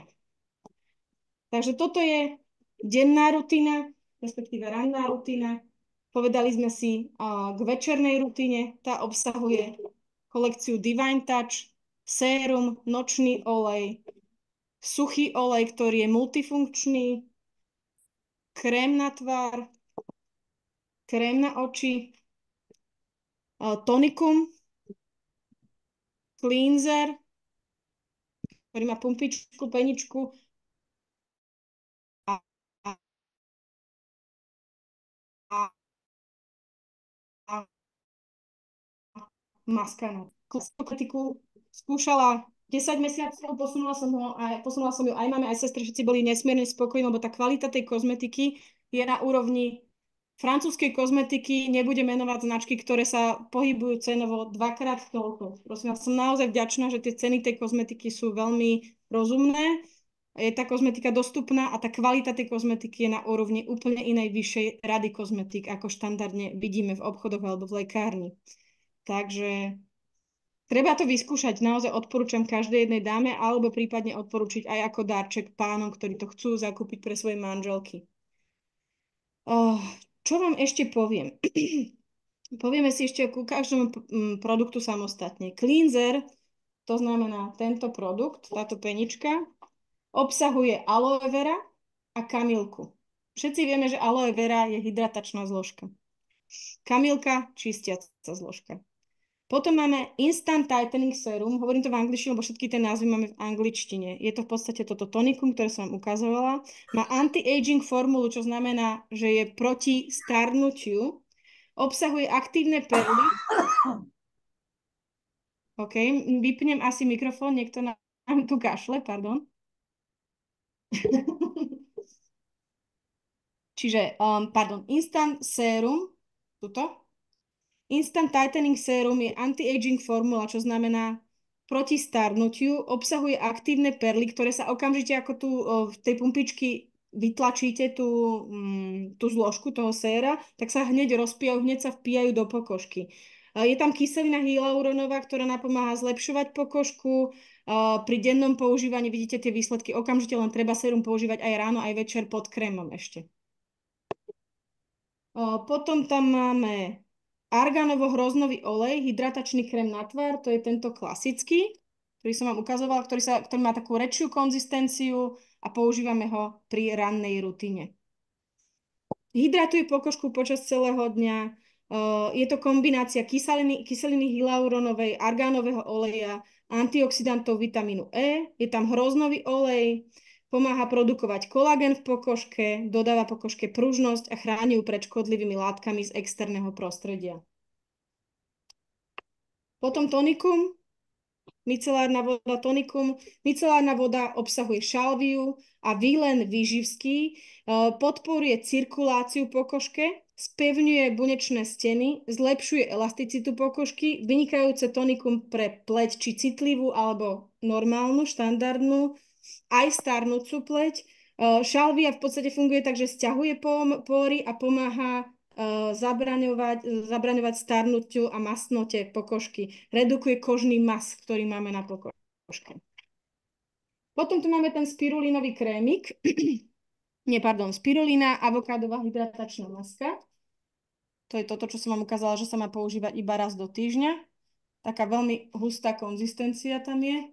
Takže toto je denná rutina, respektíve ranná rutina. Povedali sme si k večernej rutine. Tá obsahuje kolekciu Divine Touch, sérum, nočný olej, suchý olej, ktorý je multifunkčný, krém na tvár, krém na oči, tonikum, cleanser, ktorý má pumpičku, peničku a maskara. Kozmetiku skúšala 10 mesiacov, posunula som ju aj mame, aj sestre, všetci boli nesmierne spokojní, lebo tá kvalita tej kozmetiky je na úrovni francúzskej kozmetiky, nebudem menovať značky, ktoré sa pohybujú cenovo dvakrát toľko. Prosím vás, som naozaj vďačná, že tie ceny tej kozmetiky sú veľmi rozumné. Je tá kozmetika dostupná a tá kvalita tej kozmetiky je na úrovni úplne inej vyššej rady kozmetik, ako štandardne vidíme v obchodoch alebo v lekárni. Takže treba to vyskúšať. Naozaj odporúčam každej jednej dáme alebo prípadne odporúčiť aj ako darček pánom, ktorí to chcú zakúpiť pre svoje manželky. Čo vám ešte poviem? Povieme si ešte ku každému produktu samostatne. Cleanser, to znamená tento produkt, táto penička, obsahuje aloe vera a kamilku. Všetci vieme, že aloe vera je hydratačná zložka. Kamilka, čistiaca zložka. Potom máme Instant Tightening Serum, hovorím to v angličtine, lebo všetky tie názvy máme v angličtine. Je to v podstate toto tonikum, ktoré som vám ukazovala. Má anti-aging formulu, čo znamená, že je proti starnutiu. Obsahuje aktívne perly. OK, vypnem asi mikrofón, niekto nám tu kašle, pardon. Čiže, Instant Serum, tuto. Instant Tightening Serum je anti-aging formula, čo znamená proti starnutiu, obsahuje aktívne perly, ktoré sa okamžite ako tu v tej pumpičky vytlačíte tú zložku toho séra, tak sa hneď rozpijajú, hneď sa vpijajú do pokožky. Je tam kyselina hyaluronová, ktorá napomáha zlepšovať pokožku. Pri dennom používaní vidíte tie výsledky okamžite, len treba sérum používať aj ráno, aj večer pod krémom ešte. Potom tam máme argánovo-hroznový olej, hydratačný krém na tvár, to je tento klasický, ktorý som vám ukazovala, ktorý má takú rečšiu konzistenciu a používame ho pri rannej rutine. Hydratuje pokožku počas celého dňa. Je to kombinácia kyseliny hyaluronovej, argánového oleja, antioxidantov vitamínu E, je tam hroznový olej, pomáha produkovať kolagén v pokožke, dodáva pokožke pružnosť a chráni ju pred škodlivými látkami z externého prostredia. Potom tonikum, micelárna voda tonikum. Micelárna voda obsahuje šalviu a výlen výživský, podporuje cirkuláciu pokožke, spevňuje bunečné steny, zlepšuje elasticitu pokožky, vynikajúce tonikum pre pleť či citlivú alebo normálnu, štandardnú, aj starnúcu pleť. Šalvia v podstate funguje tak, že sťahuje pory a pomáha zabraňovať starnutiu a masnote pokožky. Redukuje kožný mas, ktorý máme na pokožke. Potom tu máme ten spirulinový krémik. Spirulina, avokádová hydratačná maska. To je toto, čo som vám ukázala, že sa má používať iba raz do týždňa. Taká veľmi hustá konzistencia tam je.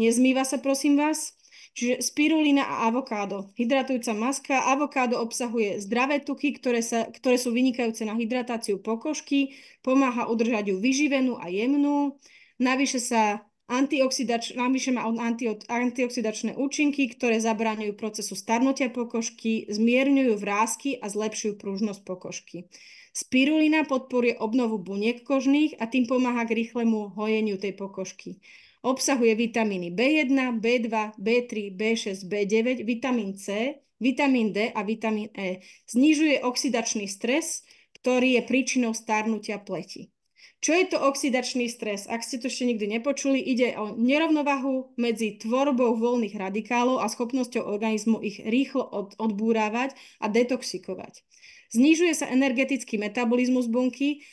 nezmýva sa, prosím vás. Čiže spirulina a avokádo. Hydratujúca maska. Avokádo obsahuje zdravé tuky, ktoré sú vynikajúce na hydratáciu pokožky, pomáha udržať ju vyživenú a jemnú. Navyše má antioxidačné účinky, ktoré zabráňujú procesu starnutia pokožky, zmierňujú vrásky a zlepšujú pružnosť pokožky. Spirulina podporuje obnovu buniek kožných a tým pomáha k rýchlemu hojeniu tej pokožky. Obsahuje vitamíny B1, B2, B3, B6, B9, vitamín C, vitamín D a vitamín E. Znižuje oxidačný stres, ktorý je príčinou starnutia pleti. Čo je to oxidačný stres? Ak ste to ešte nikdy nepočuli, ide o nerovnovahu medzi tvorbou voľných radikálov a schopnosťou organizmu ich rýchlo odbúravať a detoxikovať. Znižuje sa energetický metabolizmus bunky,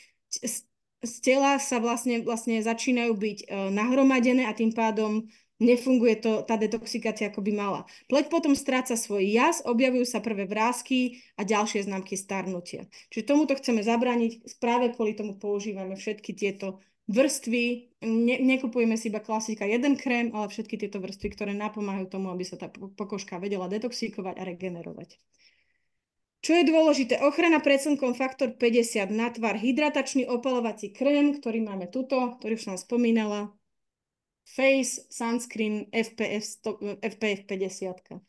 z tela sa vlastne začínajú byť nahromadené a tým pádom nefunguje tá detoxikácia, ako by mala. Pleť potom stráca svoj jas, objavujú sa prvé vrásky a ďalšie známky starnutia. Čiže tomuto chceme zabrániť, práve kvôli tomu používame všetky tieto vrstvy. Nekupujeme si iba klasika jeden krém, ale všetky tieto vrstvy, ktoré napomáhajú tomu, aby sa tá pokožka vedela detoxikovať a regenerovať. Čo je dôležité? Ochrana pred slnkom faktor 50 na tvar, hydratačný opalovací krém, ktorý máme tuto, ktorý už som spomínala. Face, sunscreen, FPF 50.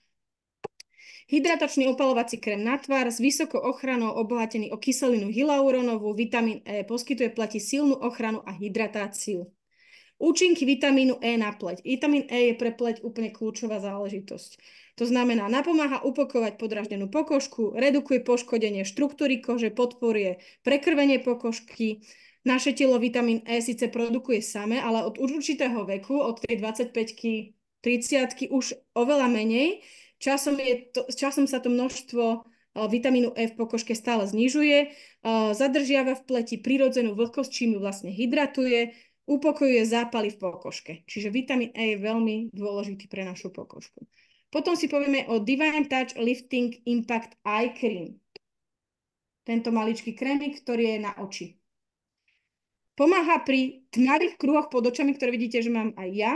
Hydratačný opalovací krém na tvar s vysokou ochranou obohatený o kyselinu hyaluronovú, vitamín E poskytuje pleti silnú ochranu a hydratáciu. Účinky vitamínu E na pleť. Vitamín E je pre pleť úplne kľúčová záležitosť. To znamená, napomáha upokovať podráždenú pokožku, redukuje poškodenie štruktúry kože, podporuje prekrvenie pokožky. Naše telo vitamín E síce produkuje samé, ale od určitého veku, od tej 25-ky, 30-ky už oveľa menej. Časom sa to množstvo vitamínu E v pokožke stále znižuje, zadržiava v pleti prirodzenú vlhkosť, čím ju vlastne hydratuje, upokojuje zápaly v pokožke. Čiže vitamín E je veľmi dôležitý pre našu pokožku. Potom si povieme o Divine Touch Lifting Impact Eye Cream. Tento maličký krémik, ktorý je na oči. Pomáha pri tmavých kruhoch pod očami, ktoré vidíte, že mám aj ja,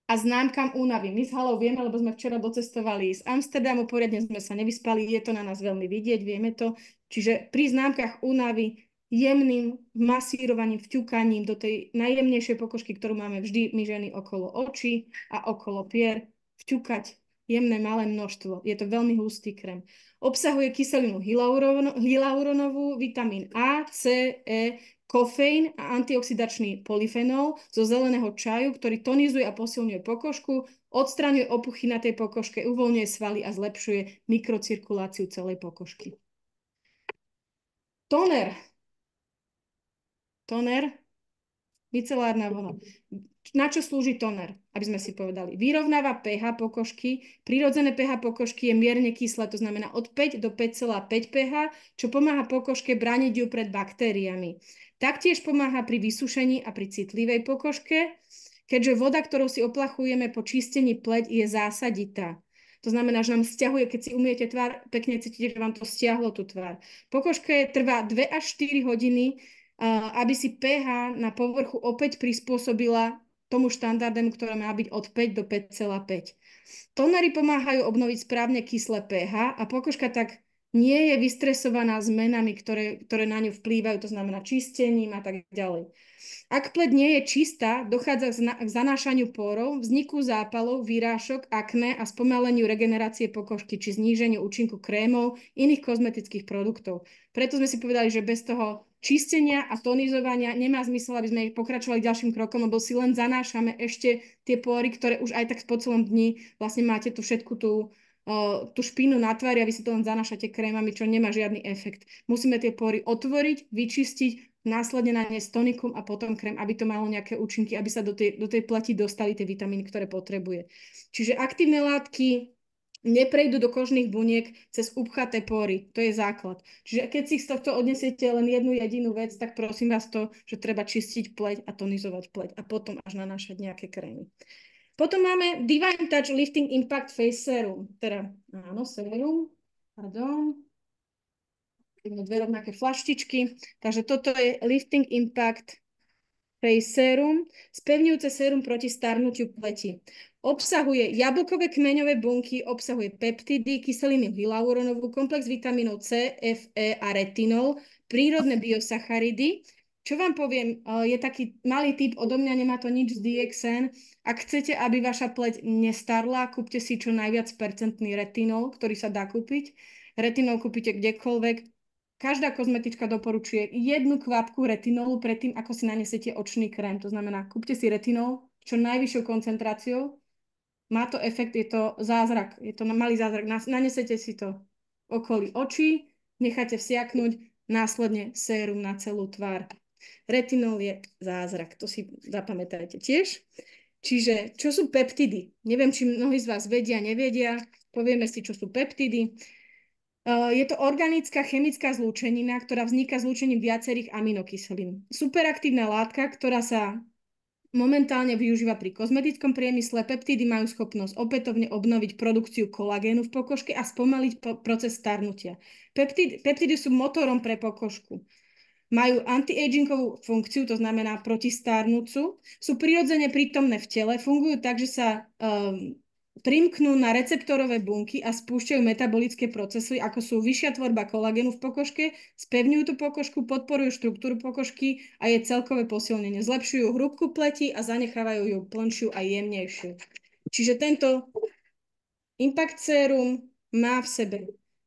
a známkam únavy. My s Halou vieme, lebo sme včera docestovali z Amsterdamu, poriadne sme sa nevyspali, je to na nás veľmi vidieť, vieme to. Čiže pri známkach únavy jemným masírovaním, vťukaním do tej najjemnejšej pokožky, ktorú máme vždy my ženy okolo očí a okolo pier, vťukať jemné malé množstvo. Je to veľmi hustý krém. Obsahuje kyselinu hyaluronovú, vitamín A, C, E, kofeín a antioxidačný polyfenol zo zeleného čaju, ktorý tonizuje a posilňuje pokožku, odstraňuje opuchy na tej pokožke, uvoľňuje svaly a zlepšuje mikrocirkuláciu celej pokožky. Toner, micelárna vlna. Na čo slúži toner? Aby sme si povedali. Vyrovnáva pH pokožky. Prirodzené pH pokožky je mierne kyslé, to znamená od 5 do 5,5 pH, čo pomáha pokožke brániť ju pred baktériami. Taktiež pomáha pri vysušení a pri citlivej pokožke, keďže voda, ktorou si oplachujeme po čistení pleť, je zásaditá. To znamená, že nám stiahuje, keď si umiete tvár, pekne cítite, že vám to stiahlo tú tvár. Pokožke trvá 2 až 4 hodiny, aby si pH na povrchu opäť prispôsobila tomu štandardnému, ktoré má byť od 5 do 5,5. Tonery pomáhajú obnoviť správne kyslé pH a pokožka tak nie je vystresovaná zmenami, ktoré na ňu vplývajú, to znamená čistením a tak ďalej. Ak pleť nie je čistá, dochádza k zanášaniu pórov, vzniku zápalov, výrážok, akné a spomaleniu regenerácie pokožky či zníženiu účinku krémov, iných kozmetických produktov. Preto sme si povedali, že bez toho čistenia a tonizovania nemá zmysel, aby sme pokračovali ďalším krokom, lebo si len zanášame ešte tie pory, ktoré už aj tak po celom dni vlastne máte tu všetku tú špínu na tvári a vy si to len zanášate krémami, čo nemá žiadny efekt. Musíme tie pory otvoriť, vyčistiť, následne naniesť tonikum a potom krém, aby to malo nejaké účinky, aby sa do tej pleti dostali tie vitamíny, ktoré potrebuje. Čiže aktívne látky neprejdú do kožných buniek cez upchaté pory. To je základ. Čiže keď si z tohto odnesiete len jednu jedinú vec, tak prosím vás to, že treba čistiť pleť a tonizovať pleť a potom až nanášať nejaké krémy. Potom máme Divine Touch Lifting Impact Face Serum. Teda, áno, serum. Pardon. Dve rovnaké flaštičky. Takže toto je Lifting Impact Face Serum, spevňujúce sérum proti starnutiu pleti. Obsahuje jablkové kmeňové bunky, obsahuje peptidy, kyseliny hyaluronovú, komplex vitamínov C, F, E a retinol, prírodné biosacharidy. Čo vám poviem, je taký malý tip odo mňa, nemá to nič z DXN. Ak chcete, aby vaša pleť nestarla, kúpte si čo najviac percentný retinol, ktorý sa dá kúpiť. Retinol kúpite kdekoľvek. Každá kozmetička doporučuje 1 kvapku retinolu predtým, ako si nanesete očný krém. To znamená, kúpte si retinol čo najvyššou koncentráciou. Má to efekt, je to zázrak. Je to malý zázrak. Nanesete si to okolí očí, necháte vsiaknúť, následne sérum na celú tvár. Retinol je zázrak. To si zapamätajte tiež. Čiže, čo sú peptidy? Neviem, či mnohí z vás vedia, nevedia. Povieme si, čo sú peptidy. Je to organická chemická zlúčenina, ktorá vzniká zlúčením viacerých aminokyselín. Superaktívna látka, ktorá sa momentálne využíva pri kozmetickom priemysle. Peptidy majú schopnosť opätovne obnoviť produkciu kolagénu v pokožke a spomaliť proces starnutia. Peptidy sú motorom pre pokožku. Majú anti-agingovú funkciu, to znamená protistarnúcu. Sú prirodzene prítomné v tele, fungujú tak, že sa primknú na receptorové bunky a spúšťajú metabolické procesy, ako sú vyššia tvorba kolagénu v pokožke, spevňujú tú pokožku, podporujú štruktúru pokožky a je celkové posilnenie. Zlepšujú hrúbku pleti a zanechávajú ju plnšiu a jemnejšiu. Čiže tento Impact Serum má v sebe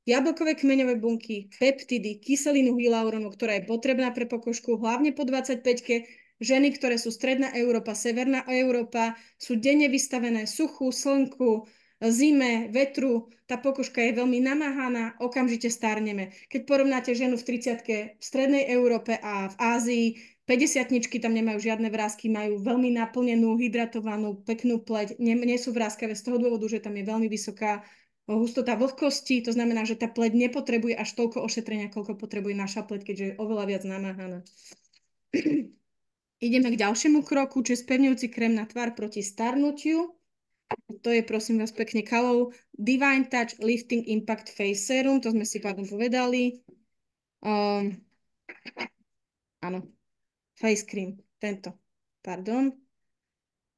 jablkové kmeňové bunky, peptidy, kyselinu hyaluronovú, ktorá je potrebná pre pokožku, hlavne po 25-ke. Ženy, ktoré sú stredná Európa, severná Európa, sú denne vystavené suchu, slnku, zime, vetru. Tá pokožka je veľmi namáhaná, okamžite starneme. Keď porovnáte ženu v 30-ke v strednej Európe a v Ázii, 50-ničky tam nemajú žiadne vrásky, majú veľmi naplnenú, hydratovanú, peknú pleť, nie sú vráskavé z toho dôvodu, že tam je veľmi vysoká hustota vlhkosti, to znamená, že tá pleť nepotrebuje až toľko ošetrenia, koľko potrebuje naša pleť, keďže je oveľa viac namáhaná. Ideme k ďalšiemu kroku, čo je spevňujúci krém na tvár proti starnutiu. To je, prosím vás, pekne Kalov Divine Touch Lifting Impact Face Serum, to sme si pádom povedali. Áno, face cream, tento, pardon.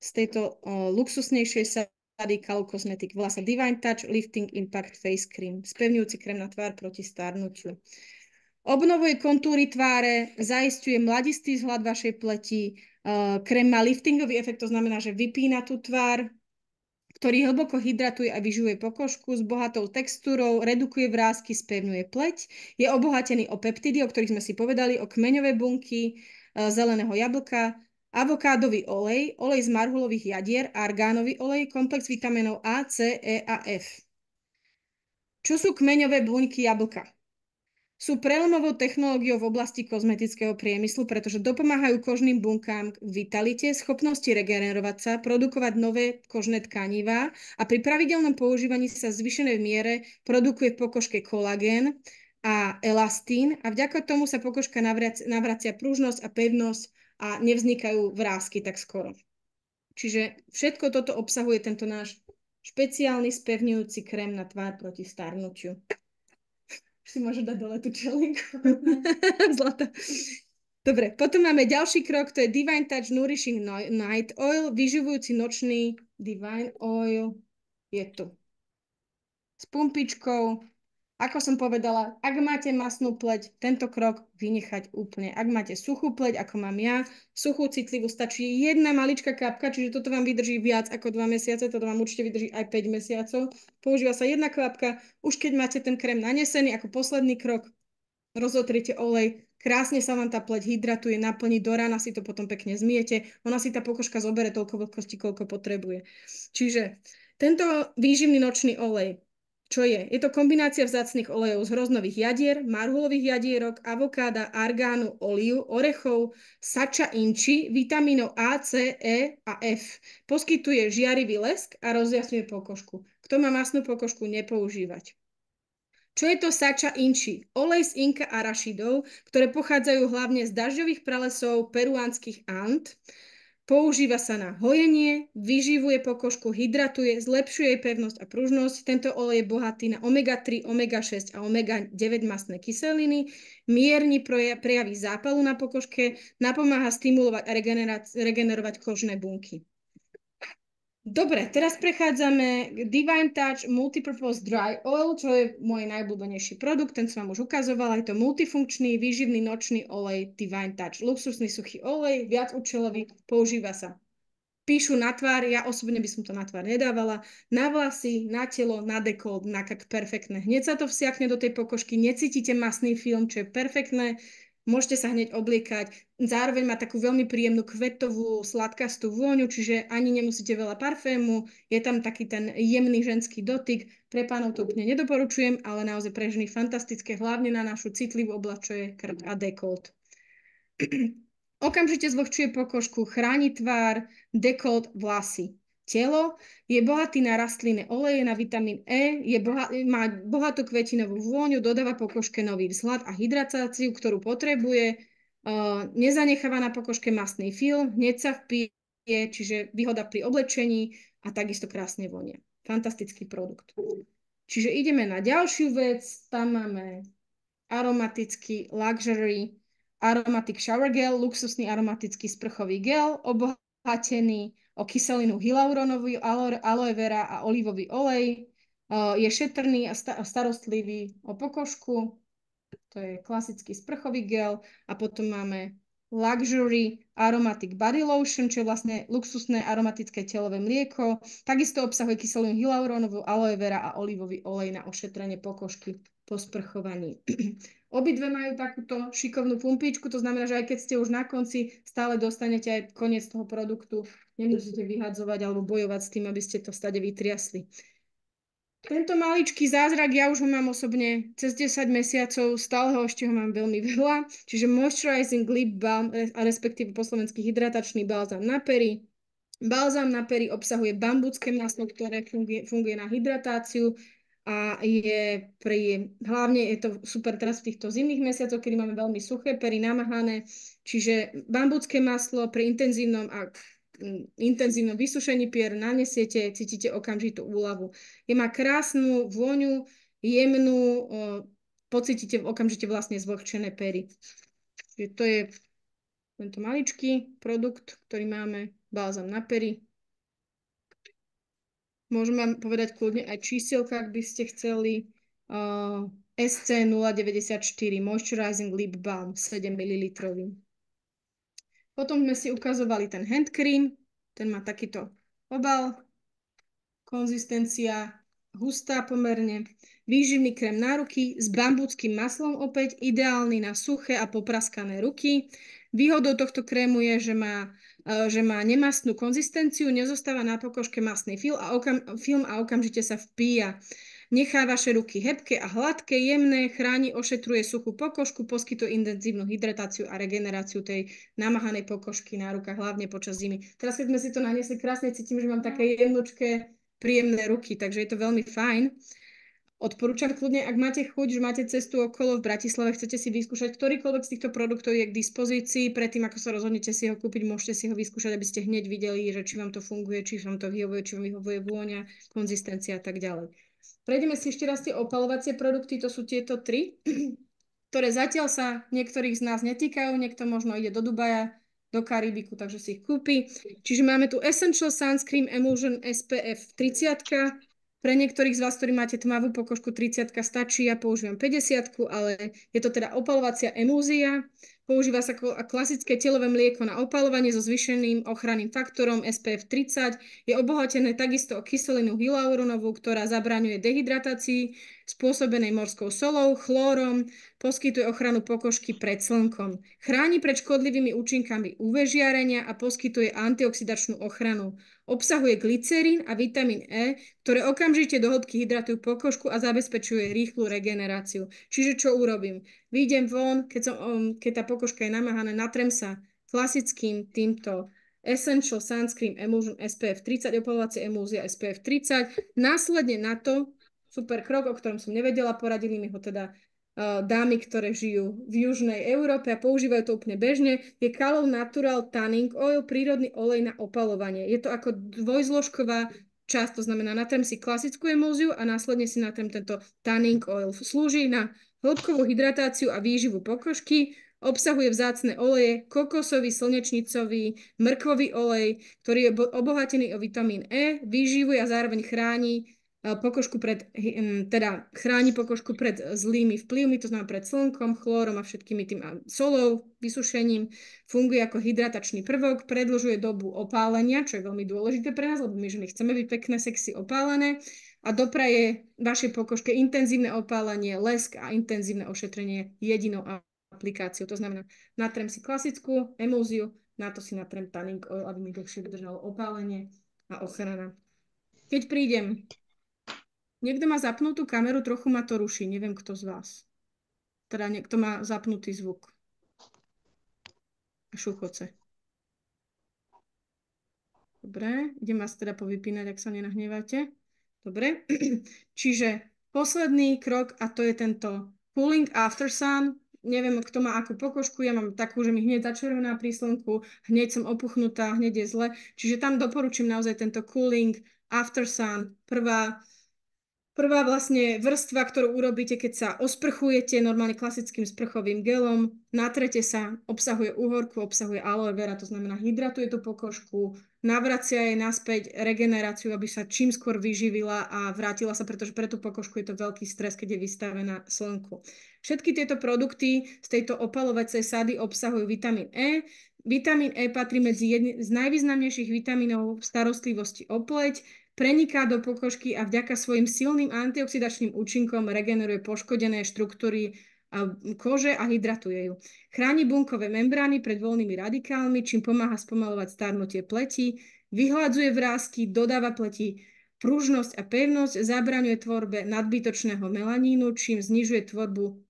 Z tejto luxusnejšej sady Kalov Cosmetic volá sa Divine Touch Lifting Impact Face Cream, spevňujúci krém na tvár proti starnutiu. Obnovuje kontúry tváre, zaisťuje mladistý vzhľad vašej pleti. Krém má liftingový efekt, to znamená, že vypína tú tvár, ktorý hlboko hydratuje a vyživuje pokožku s bohatou textúrou, redukuje vrásky, spevňuje pleť. Je obohatený o peptidy, o ktorých sme si povedali, o kmeňové bunky, zeleného jablka, avokádový olej, olej z marhulových jadier, argánový olej, komplex vitamínov A, C, E a F. Čo sú kmeňové bunky jablka? Sú prelomovou technológiou v oblasti kozmetického priemyslu, pretože dopomáhajú kožným bunkám k vitalite, schopnosti regenerovať sa, produkovať nové kožné tkanivá a pri pravidelnom používaní sa v zvýšenej miere produkuje v pokožke kolagén a elastín a vďaka tomu sa pokožka navracia pružnosť a pevnosť a nevznikajú vrásky tak skoro. Čiže všetko toto obsahuje tento náš špeciálny spevňujúci krém na tvár proti starnutiu. Si môžu dať dole tú čelinku. Zlata. Dobre, potom máme ďalší krok, to je Divine Touch Nourishing Night Oil, vyživujúci nočný Divine Oil. Je tu. S pumpičkou. Ako som povedala, ak máte masnú pleť, tento krok vynechať úplne. Ak máte suchú pleť, ako mám ja, suchú citlivú, stačí jedna maličká kapka, čiže toto vám vydrží viac ako 2 mesiace, toto vám určite vydrží aj 5 mesiacov. Používa sa jedna kvapka, už keď máte ten krém nanesený, ako posledný krok, rozotriete olej, krásne sa vám tá pleť hydratuje, naplní, do rána si to potom pekne zmiete, ona si tá pokožka zobere toľko vlhkosti, koľko potrebuje. Čiže tento výživný nočný olej, čo je? Je to kombinácia vzácnych olejov z hroznových jadier, marhulových jadierok, avokáda, argánu, olív, orechov, sača inči, vitamínov A, C, E a F. Poskytuje žiarivý lesk a rozjasňuje pokožku. Kto má masnú pokožku, nepoužívať. Čo je to sača inči? Olej z inka arašidov, ktoré pochádzajú hlavne z dažďových pralesov peruánskych Ant. Používa sa na hojenie, vyživuje pokožku, hydratuje, zlepšuje jej pevnosť a pružnosť. Tento olej je bohatý na omega-3, omega-6 a omega-9 mastné kyseliny. Mierni prejavy zápalu na pokožke, napomáha stimulovať a regenerovať kožné bunky. Dobre, teraz prechádzame k Divine Touch Multipurpose Dry Oil, čo je môj najobľúbenejší produkt, ten som vám už ukazovala. Je to multifunkčný, výživný nočný olej Divine Touch. Luxusný suchý olej, viacúčelový, používa sa. Píšu na tvár, ja osobne by som to na tvár nedávala, na vlasy, na telo, na dekolt, na krk, perfektné. Hneď sa to vsiakne do tej pokožky, necítite masný film, čo je perfektné. Môžete sa hneď obliekať. Zároveň má takú veľmi príjemnú kvetovú, sladkastú vôňu, čiže ani nemusíte veľa parfému. Je tam taký ten jemný ženský dotyk. Pre pánov to úplne nedoporučujem, ale naozaj pre ženy fantastické, hlavne na našu citlivú oblasť, čo je krk a dekolt. Okamžite zvlhčuje pokožku, chráni tvár, dekolt, vlasy. Telo je bohatý na rastlinné oleje, na vitamín E, má bohatú kvetinovú vôňu, dodáva pokožke nový vzhľad a hydratáciu, ktorú potrebuje. Nezanecháva na pokožke mastný film, hneď sa vpije, čiže výhoda pri oblečení a takisto krásne vonia. Fantastický produkt. Čiže ideme na ďalšiu vec. Tam máme aromatický luxury aromatic shower gel, luxusný aromatický sprchový gel, obohatený o kyselinu hyaluronovú, aloe vera a olivový olej. Je šetrný a starostlivý o pokožku. To je klasický sprchový gel. A potom máme Luxury Aromatic Body Lotion, čo je vlastne luxusné aromatické telové mlieko. Takisto obsahuje kyselinu hyaluronovú, aloe vera a olivový olej na ošetrenie pokožky po sprchovaní. Obidve majú takúto šikovnú pumpičku, to znamená, že aj keď ste už na konci, stále dostanete aj koniec toho produktu. Nemusíte vyhadzovať alebo bojovať s tým, aby ste to stade vytriasli. Tento maličký zázrak, ja už ho mám osobne cez 10 mesiacov, stále ho ešte ho mám veľmi veľa. Čiže Moisturizing Lip Balm, respektíve po slovensky hydratačný balzám na pery. Balzám na pery obsahuje bambucké maslo, ktoré funguje na hydratáciu. A hlavne je to super teraz v týchto zimných mesiacoch, kedy máme veľmi suché pery, namahané. Čiže bambucké maslo pri intenzívnom vysušení pier nanesiete, cítite okamžitú úľavu. Má krásnu vôňu, jemnú, pocítite okamžite vlastne zvlhčené pery. Čiže to je tento maličký produkt, ktorý máme, balzám na pery. Môžem vám povedať kľudne aj čísielka, ak by ste chceli. SC 094 Moisturizing Lip Balm 7 ml. Potom sme si ukazovali ten hand cream. Ten má takýto obal. Konzistencia hustá pomerne. Výživný krém na ruky s bambuckým maslom opäť. Ideálny na suché a popraskané ruky. Výhodou tohto krému je, že má nemastnú konzistenciu, nezostáva na pokožke mastný film a okamžite sa vpíja. Nechá vaše ruky hebké a hladké, jemné, chráni, ošetruje suchú pokožku, poskytuje intenzívnu hydratáciu a regeneráciu tej namahanej pokožky na rukách, hlavne počas zimy. Teraz, keď sme si to naniesli, krásne cítim, že mám také jemnučké, príjemné ruky, takže je to veľmi fajn. Odporúčam kľudne, ak máte chuť, že máte cestu okolo v Bratislave, chcete si vyskúšať ktorýkoľvek z týchto produktov je k dispozícii, predtým ako sa rozhodnete si ho kúpiť, môžete si ho vyskúšať, aby ste hneď videli, že či vám to funguje, či vám to vyhovuje, či vám vyhovuje vôňa, konzistencia a tak ďalej. Prejdeme si ešte raz tie opalovacie produkty, to sú tieto 3, ktoré zatiaľ sa niektorých z nás netýkajú, niekto možno ide do Dubaja, do Karibiku, takže si ich kúpi. Čiže máme tu Essential Sunscreen Emulsion SPF 30. Pre niektorých z vás, ktorí máte tmavú pokožku, 30 stačí, ja používam 50, ale je to teda opalovacia emúzia. Používa sa klasické telové mlieko na opalovanie so zvýšeným ochranným faktorom SPF 30. Je obohatené takisto o kyselinu hyaluronovú, ktorá zabraňuje dehydratácii spôsobenej morskou solou, chlórom, poskytuje ochranu pokožky pred slnkom. Chráni pred škodlivými účinkami UV žiarenia a poskytuje antioxidačnú ochranu. Obsahuje glycerín a vitamín E, ktoré okamžite do hĺbky hydratujú pokožku a zabezpečuje rýchlu regeneráciu. Čiže čo urobím? Vyjdem von, keď tá pokožka je namáhaná, natrem sa klasickým týmto Essential Sunscreen Emulsion SPF 30, opalovacia emúzia SPF 30. Následne na to, super krok, o ktorom som nevedela, poradili mi ho teda dámy, ktoré žijú v južnej Európe a používajú to úplne bežne, je Callow Natural Tanning Oil, prírodný olej na opalovanie. Je to ako dvojzložková časť, to znamená, natrem si klasickú emulziu a následne si natrem tento tanning oil. Slúži na hĺbkovú hydratáciu a výživu pokožky, obsahuje vzácne oleje, kokosový, slnečnicový, mrkvový olej, ktorý je obohatený o vitamín E, vyživuje a zároveň chráni chráni pokožku pred zlými vplyvmi, to znamená pred slnkom, chlórom a všetkými tým solou, vysušením. Funguje ako hydratačný prvok, predĺžuje dobu opálenia, čo je veľmi dôležité pre nás, lebo my ženy chceme byť pekné, sexy, opálené a dopraje vašej pokožke intenzívne opálenie, lesk a intenzívne ošetrenie jedinou aplikáciou. To znamená, natrem si klasickú emulziu, na to si natrem tanning oil, aby mi dlhšie vydržalo opálenie a ochrana. Keď prídem, niekto má zapnutú kameru, trochu ma to ruší, neviem kto z vás. Teda niekto má zapnutý zvuk. A šuchoce. Dobre, idem vás teda povypínať, ak sa nenahnevate. Dobre, čiže posledný krok a to je tento cooling after sun. Neviem, kto má akú pokožku, ja mám takú, že mi hneď začervená pri slnku, hneď som opuchnutá, hneď je zle. Čiže tam doporučím naozaj tento cooling after sun, prvá vlastne vrstva, ktorú urobíte, keď sa osprchujete normálne klasickým sprchovým gelom, natrete sa, obsahuje uhorku, obsahuje aloe vera, to znamená hydratuje tú pokožku, navracia jej naspäť regeneráciu, aby sa čím skôr vyživila a vrátila sa, pretože pre tú pokožku je to veľký stres, keď je vystavená slnku. Všetky tieto produkty z tejto opalovacej sady obsahujú vitamín E. Vitamín E patrí medzi jedným z najvýznamnejších vitamínov v starostlivosti o pleť, preniká do pokožky a vďaka svojim silným antioxidačným účinkom regeneruje poškodené štruktúry kože a hydratuje ju. Chráni bunkové membrány pred voľnými radikálmi, čím pomáha spomalovať starnutie pleti, vyhľadzuje vrásky, dodáva pleti pružnosť a pevnosť, zabraňuje tvorbe nadbytočného melanínu, čím znižuje tvorbu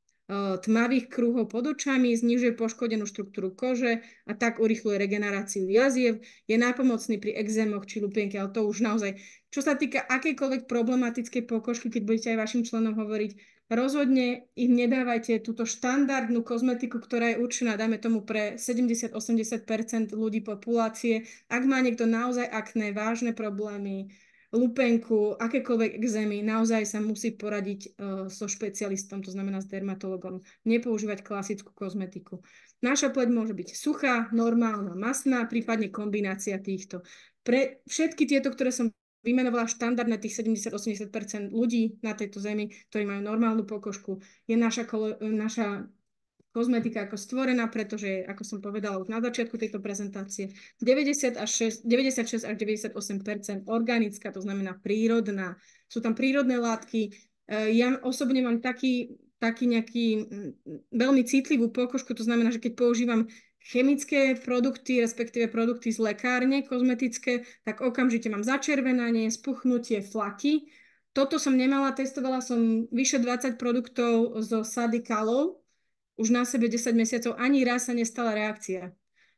tmavých krúhov pod očami, znižuje poškodenú štruktúru kože a tak urychľuje regeneráciu jaziev, je nápomocný pri exémoch či lupienke, ale to už naozaj, čo sa týka akejkoľvek problematickej pokožky, keď budete aj vašim členom hovoriť, rozhodne im nedávajte túto štandardnú kozmetiku, ktorá je určená, dajme tomu, pre 70-80% ľudí populácie. Ak má niekto naozaj akné, vážne problémy, lupenku, akékoľvek exémy, naozaj sa musí poradiť so špecialistom, to znamená s dermatologom. Nepoužívať klasickú kozmetiku. Naša pleť môže byť suchá, normálna, masná, prípadne kombinácia týchto. Pre všetky tieto, ktoré som vymenovala štandardne tých 70-80% ľudí na tejto zemi, ktorí majú normálnu pokožku, je naša kozmetika ako stvorená, pretože, ako som povedala už na začiatku tejto prezentácie, 96 až 98% organická, to znamená prírodná. Sú tam prírodné látky. Ja osobne mám taký nejaký veľmi citlivú pokožku, to znamená, že keď používam chemické produkty, respektíve produkty z lekárne, kozmetické, tak okamžite mám začervenanie, spuchnutie, flaky. Toto som nemala, testovala som vyše 20 produktov zo sady Callow, už na sebe 10 mesiacov, ani raz sa nestala reakcia.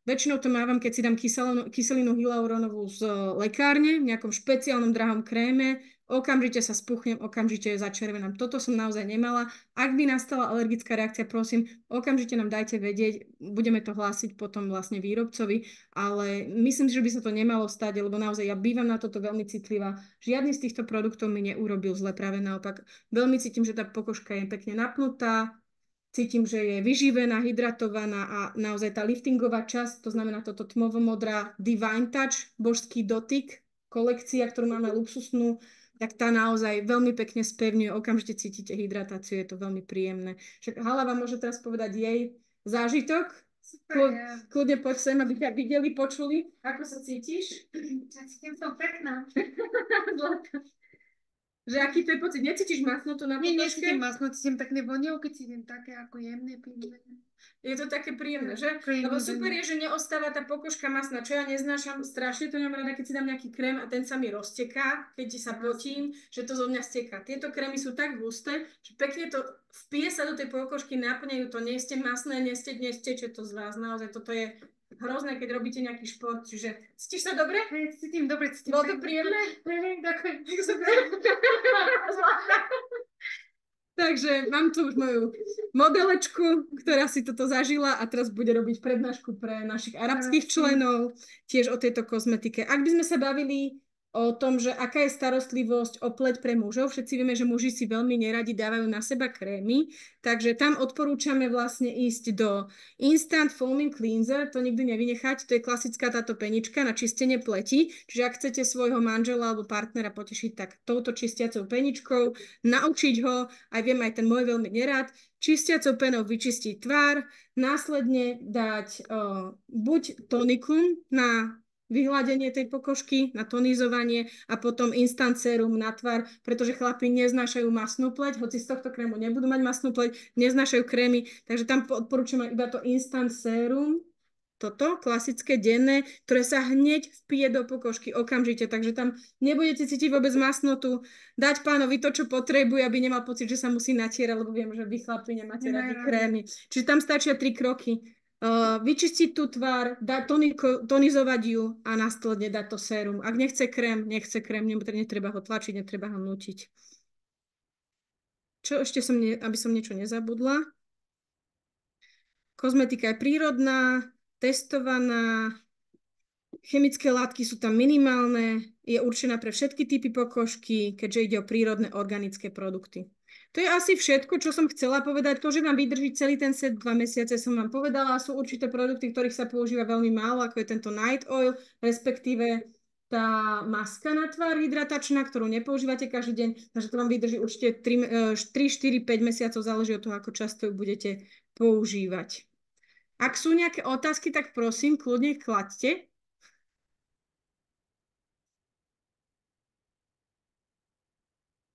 Väčšinou to mávam, keď si dám kyselinu hyaluronovú z lekárne, v nejakom špeciálnom drahom kréme, okamžite sa spuchnem, okamžite začervenám. Toto som naozaj nemala. Ak by nastala alergická reakcia, prosím, okamžite nám dajte vedieť, budeme to hlásiť potom vlastne výrobcovi, ale myslím si, že by sa to nemalo stať, lebo naozaj ja bývam na toto veľmi citlivá. Žiadny z týchto produktov mi neurobil zle, práve naopak. Veľmi cítim, že tá pokožka je pekne napnutá, cítim, že je vyživená, hydratovaná a naozaj tá liftingová časť, to znamená toto tmavomodrá Divine Touch, božský dotyk, kolekcia, ktorú máme luxusnú, tak tá naozaj veľmi pekne spevňuje, okamžite cítite hydratáciu, je to veľmi príjemné. Však Hala vám môže teraz povedať jej zážitok. Kľudne poď sem, aby ťa videli, počuli. Ako sa cítiš? Ja cítim som pekná. Že aký to je pocit? Necítiš masnotu na pokožke? Nie, necítim masno, cítim pekné vonievky, cítim také ako jemné, pekné. Je to také príjemné, že? Lebo super je, že neostáva tá pokožka masná, čo ja neznášam, strašne to nemám rada, keď si dám nejaký krém a ten sa mi rozteká, keď sa potím, že to zo mňa steká. Tieto krémy sú tak husté, že pekne to vpije sa do tej pokožky, naplňajú to, nie ste masné, nesteče to z vás, naozaj toto je hrozné, keď robíte nejaký šport, čiže cítiš sa dobre? Cítim dobre, cítim. Bolo to príjemné? Ďakujem. Takže mám tu už moju modelečku, ktorá si toto zažila a teraz bude robiť prednášku pre našich arabských členov, tiež o tejto kozmetike. Ak by sme sa bavili o tom, že aká je starostlivosť o pleť pre mužov, všetci vieme, že muži si veľmi neradi dávajú na seba krémy, takže tam odporúčame vlastne ísť do Instant Foaming Cleanser, to nikdy nevynechať, to je klasická táto penička na čistenie pleti, čiže ak chcete svojho manžela alebo partnera potešiť, tak touto čistiacou peničkou, naučiť ho, aj viem, aj ten môj veľmi nerad, čistiacou penou vyčistiť tvár, následne dať buď tonikum na vyhľadenie tej pokožky, na tonizovanie a potom instant sérum na tvár, pretože chlapi neznášajú masnú pleť, hoci z tohto krému nebudú mať masnú pleť, neznášajú krémy, takže tam odporúčam iba to instant sérum, toto klasické denné, ktoré sa hneď vpije do pokožky okamžite, takže tam nebudete cítiť vôbec masnotu, dať pánovi to, čo potrebuje, aby nemal pocit, že sa musí natierať, lebo viem, že vy chlapi nemáte radi krémy. Čiže tam stačia 3 kroky. Vyčistiť tú tvár, tonizovať ju a následne dať to sérum. Ak nechce krém, netreba ho tlačiť, netreba ho nútiť. Čo ešte aby som niečo nezabudla? Kozmetika je prírodná, testovaná, chemické látky sú tam minimálne, je určená pre všetky typy pokožky, keďže ide o prírodné organické produkty. To je asi všetko, čo som chcela povedať. To, že vám vydrží celý ten set 2 mesiace, som vám povedala. Sú určité produkty, ktorých sa používa veľmi málo, ako je tento Night Oil, respektíve tá maska na tvár hydratačná, ktorú nepoužívate každý deň, takže to vám vydrží určite 3, 4, 5 mesiacov, záleží od toho, ako často ju budete používať. Ak sú nejaké otázky, tak prosím, kľudne kladte.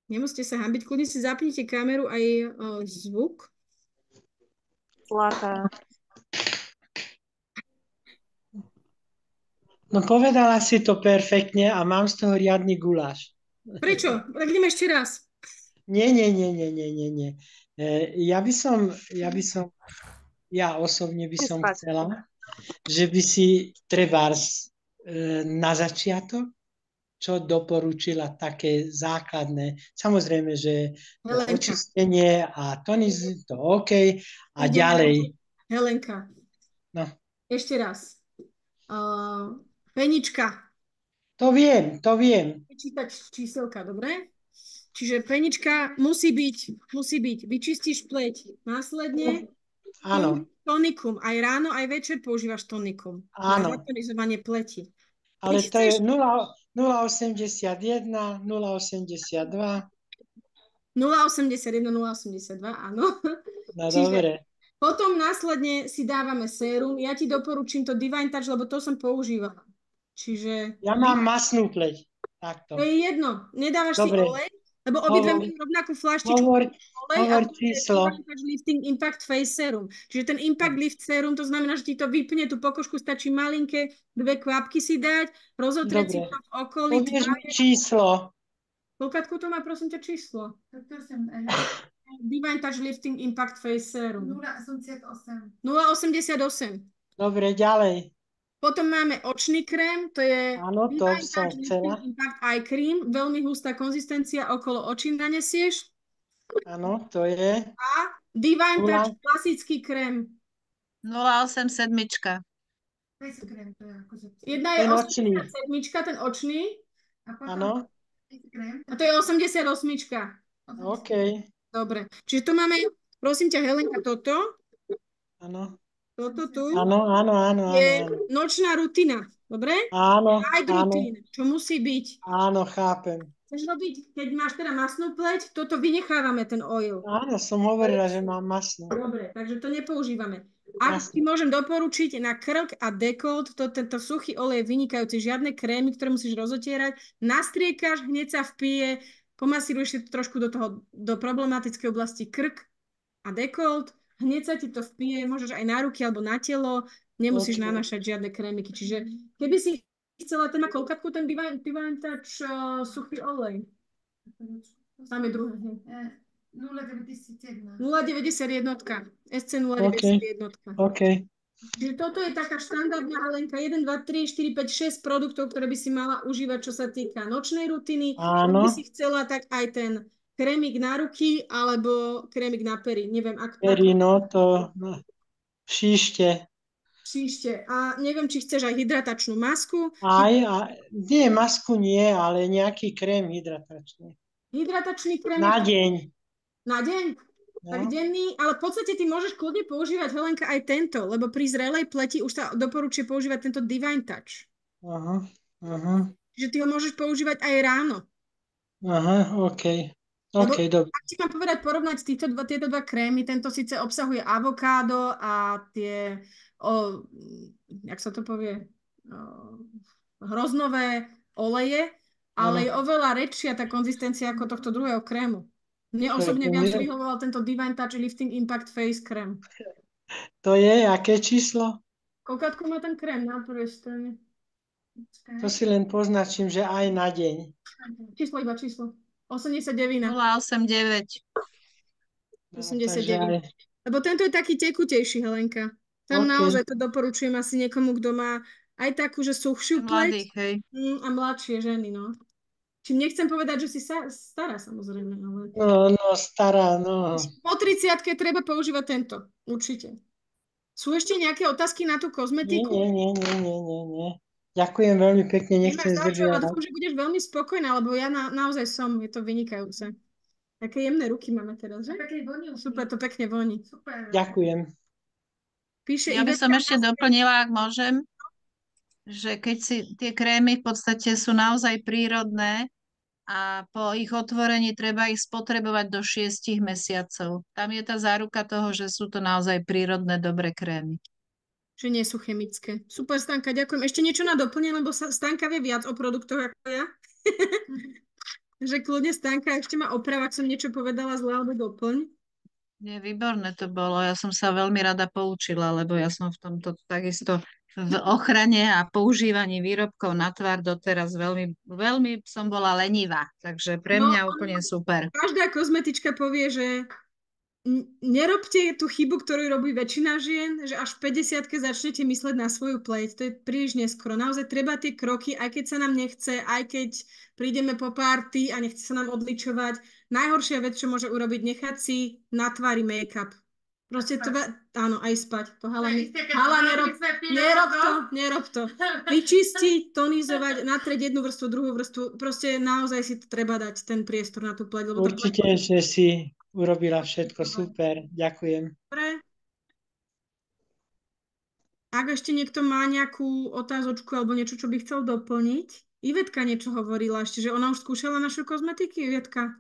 Nemusíte sa hanbiť, kľudne si zapnite kameru aj zvuk. Zlatá. No povedala si to perfektne a mám z toho riadny guláš. Prečo? Tak ideme ešte raz. Nie. Ja osobne by som chcela, že by si trebárs na začiatok čo doporučila také základné. Samozrejme, že očistenie a toniz, to OK. A ďalej. Helenka. No. Ešte raz. Penička. To viem. Čítať číselka, dobre? Čiže penička musí byť. Vyčistíš pleť. Následne tonikum. Aj ráno, aj večer používaš tonikum. Áno. Na zatonizovanie pleti. Ale to je 0,81, 0,82. 0,81, 0,82, áno. No dobre. Potom následne si dávame sérum. Ja ti doporučím to Divine Touch, lebo to som používala. Čiže... Ja mám masnú pleť. Takto. To je jedno. Nedávaš si olej, lebo obidve majú rovnakú fľaštičku. Hovor číslo. Lifting Impact Face Serum. Čiže ten Impact Lift Serum, to znamená, že ti to vypne tú pokožku, stačí malinké 2 kvapky si dať, rozotrieť si to v okolí. Povieš mi číslo. Koľkátku to má, prosím ťa, číslo? Divine Touch Lifting Impact Face Serum. 0,88. Dobre, ďalej. Potom máme očný krém, to je Divine Touch Lifting Impact Eye Cream, veľmi hustá konzistencia, okolo očí nanesieš. Áno, to je. A Divine Touch klasický krém. 0,87. Jedna je 87, ten očný. Áno. A to je 88. OK. Dobre. Čiže tu máme, prosím ťa, Helenka, toto. Áno. Toto tu. Áno. Je nočná rutina. Dobre? Áno. Night routine, čo musí byť. Áno, chápem. Chceš robiť, keď máš teda masnú pleť, toto vynechávame, ten oil. Áno, som hovorila, že mám masnú. Dobre, takže to nepoužívame. Ak ti môžem doporučiť na krk a dekolt, tento suchý olej je vynikajúci, žiadne krémy, ktoré musíš rozotierať, nastriekaš, hneď sa vpije, pomasíruješ si to trošku do problematickej oblasti krk a dekolt, hneď sa ti to vpije, môžeš aj na ruky alebo na telo, nemusíš nanášať žiadne krémiky. Čiže keby si chcela, ten má koľkátku ten Divine Touch suchý olej? Tam je druhé. 0,91. SC 0,91. OK. Čiže toto je taká štandardná Helenka. 1, 2, 3, 4, 5, 6 produktov, ktoré by si mala užívať, čo sa týka nočnej rutiny. Ak by si chcela, tak aj ten krémik na ruky alebo krémik na pery. Neviem, Pery, no to příště. Příště. A neviem, či chceš aj hydratačnú masku. Nie, masku nie, ale nejaký krém hydratačný. Hydratačný krém. Na deň. Na deň? No. Tak denný, ale v podstate ty môžeš kľudne používať, Helenka, aj tento, lebo pri zrelej pleti už sa doporučuje používať tento Divine Touch. Čiže ty ho môžeš používať aj ráno. OK. OK, dobre. Ak ti mám povedať, porovnať tieto dva krémy, tento síce obsahuje avokádo a tie, jak sa to povie, hroznové oleje, ale je oveľa rečšia tá konzistencia ako tohto druhého krému. Mne osobne viac vyhovoval tento Divine Touch Lifting Impact Face krém. To je aké číslo? Koľkátko má ten krém na prvej strane? To si len poznačím, že aj na deň. Iba číslo. 89. 089. 89. Lebo tento je taký tekutejší, Helenka. Tam naozaj to doporučujem asi niekomu, kto má aj takú, že suchšiu pleť. A mladšie ženy, no. Čím nechcem povedať, že si stará, samozrejme. Ale... No, stará, no. Po 30-ke treba používať tento, určite. Sú ešte nejaké otázky na tú kozmetiku? Nie. Ďakujem veľmi pekne, nechcem zdržiavať. Dúfam, že budeš veľmi spokojná, lebo ja naozaj som, je to vynikajúce. Také jemné ruky máme teraz, že? Super, to pekne voní. Super. Ďakujem. Ja by som ešte doplnila, ak môžem, že keď si tie krémy v podstate sú naozaj prírodné a po ich otvorení treba ich spotrebovať do 6 mesiacov. Tam je tá záruka toho, že sú to naozaj prírodné, dobré krémy. Že nie sú chemické. Super, Stanka, ďakujem. Ešte niečo na doplnenie, lebo Stanka vie viac o produktoch ako ja. Že kľudne, Stanka, ešte ma oprav, ak som niečo povedala zle, alebo doplň. Nie, výborné to bolo. Ja som sa veľmi rada poučila, lebo ja som v tomto takisto v ochrane a používaní výrobkov na tvár doteraz veľmi som bola lenivá. Takže pre mňa úplne super. Každá kozmetička povie, že nerobte tú chybu, ktorú robí väčšina žien, že až v 50-ke začnete mysleť na svoju pleť. To je príliš neskoro. Naozaj treba tie kroky, aj keď sa nám nechce, aj keď prídeme po párty a nechce sa nám odličovať. Najhoršia vec, čo môže urobiť, nechať si na tvári make-up. Proste to, áno, aj spať. To hala, nerob to. Vyčistiť, tonizovať, natrieť jednu vrstvu, druhú vrstvu. Proste naozaj si to treba dať, ten priestor na tú pleť. Určite, že si urobila všetko super. Ďakujem. Dobre. Ak ešte niekto má nejakú otázočku alebo niečo, čo by chcel doplniť. Ivetka niečo hovorila ešte, že ona už skúšala našu kozmetiky, Ivetka?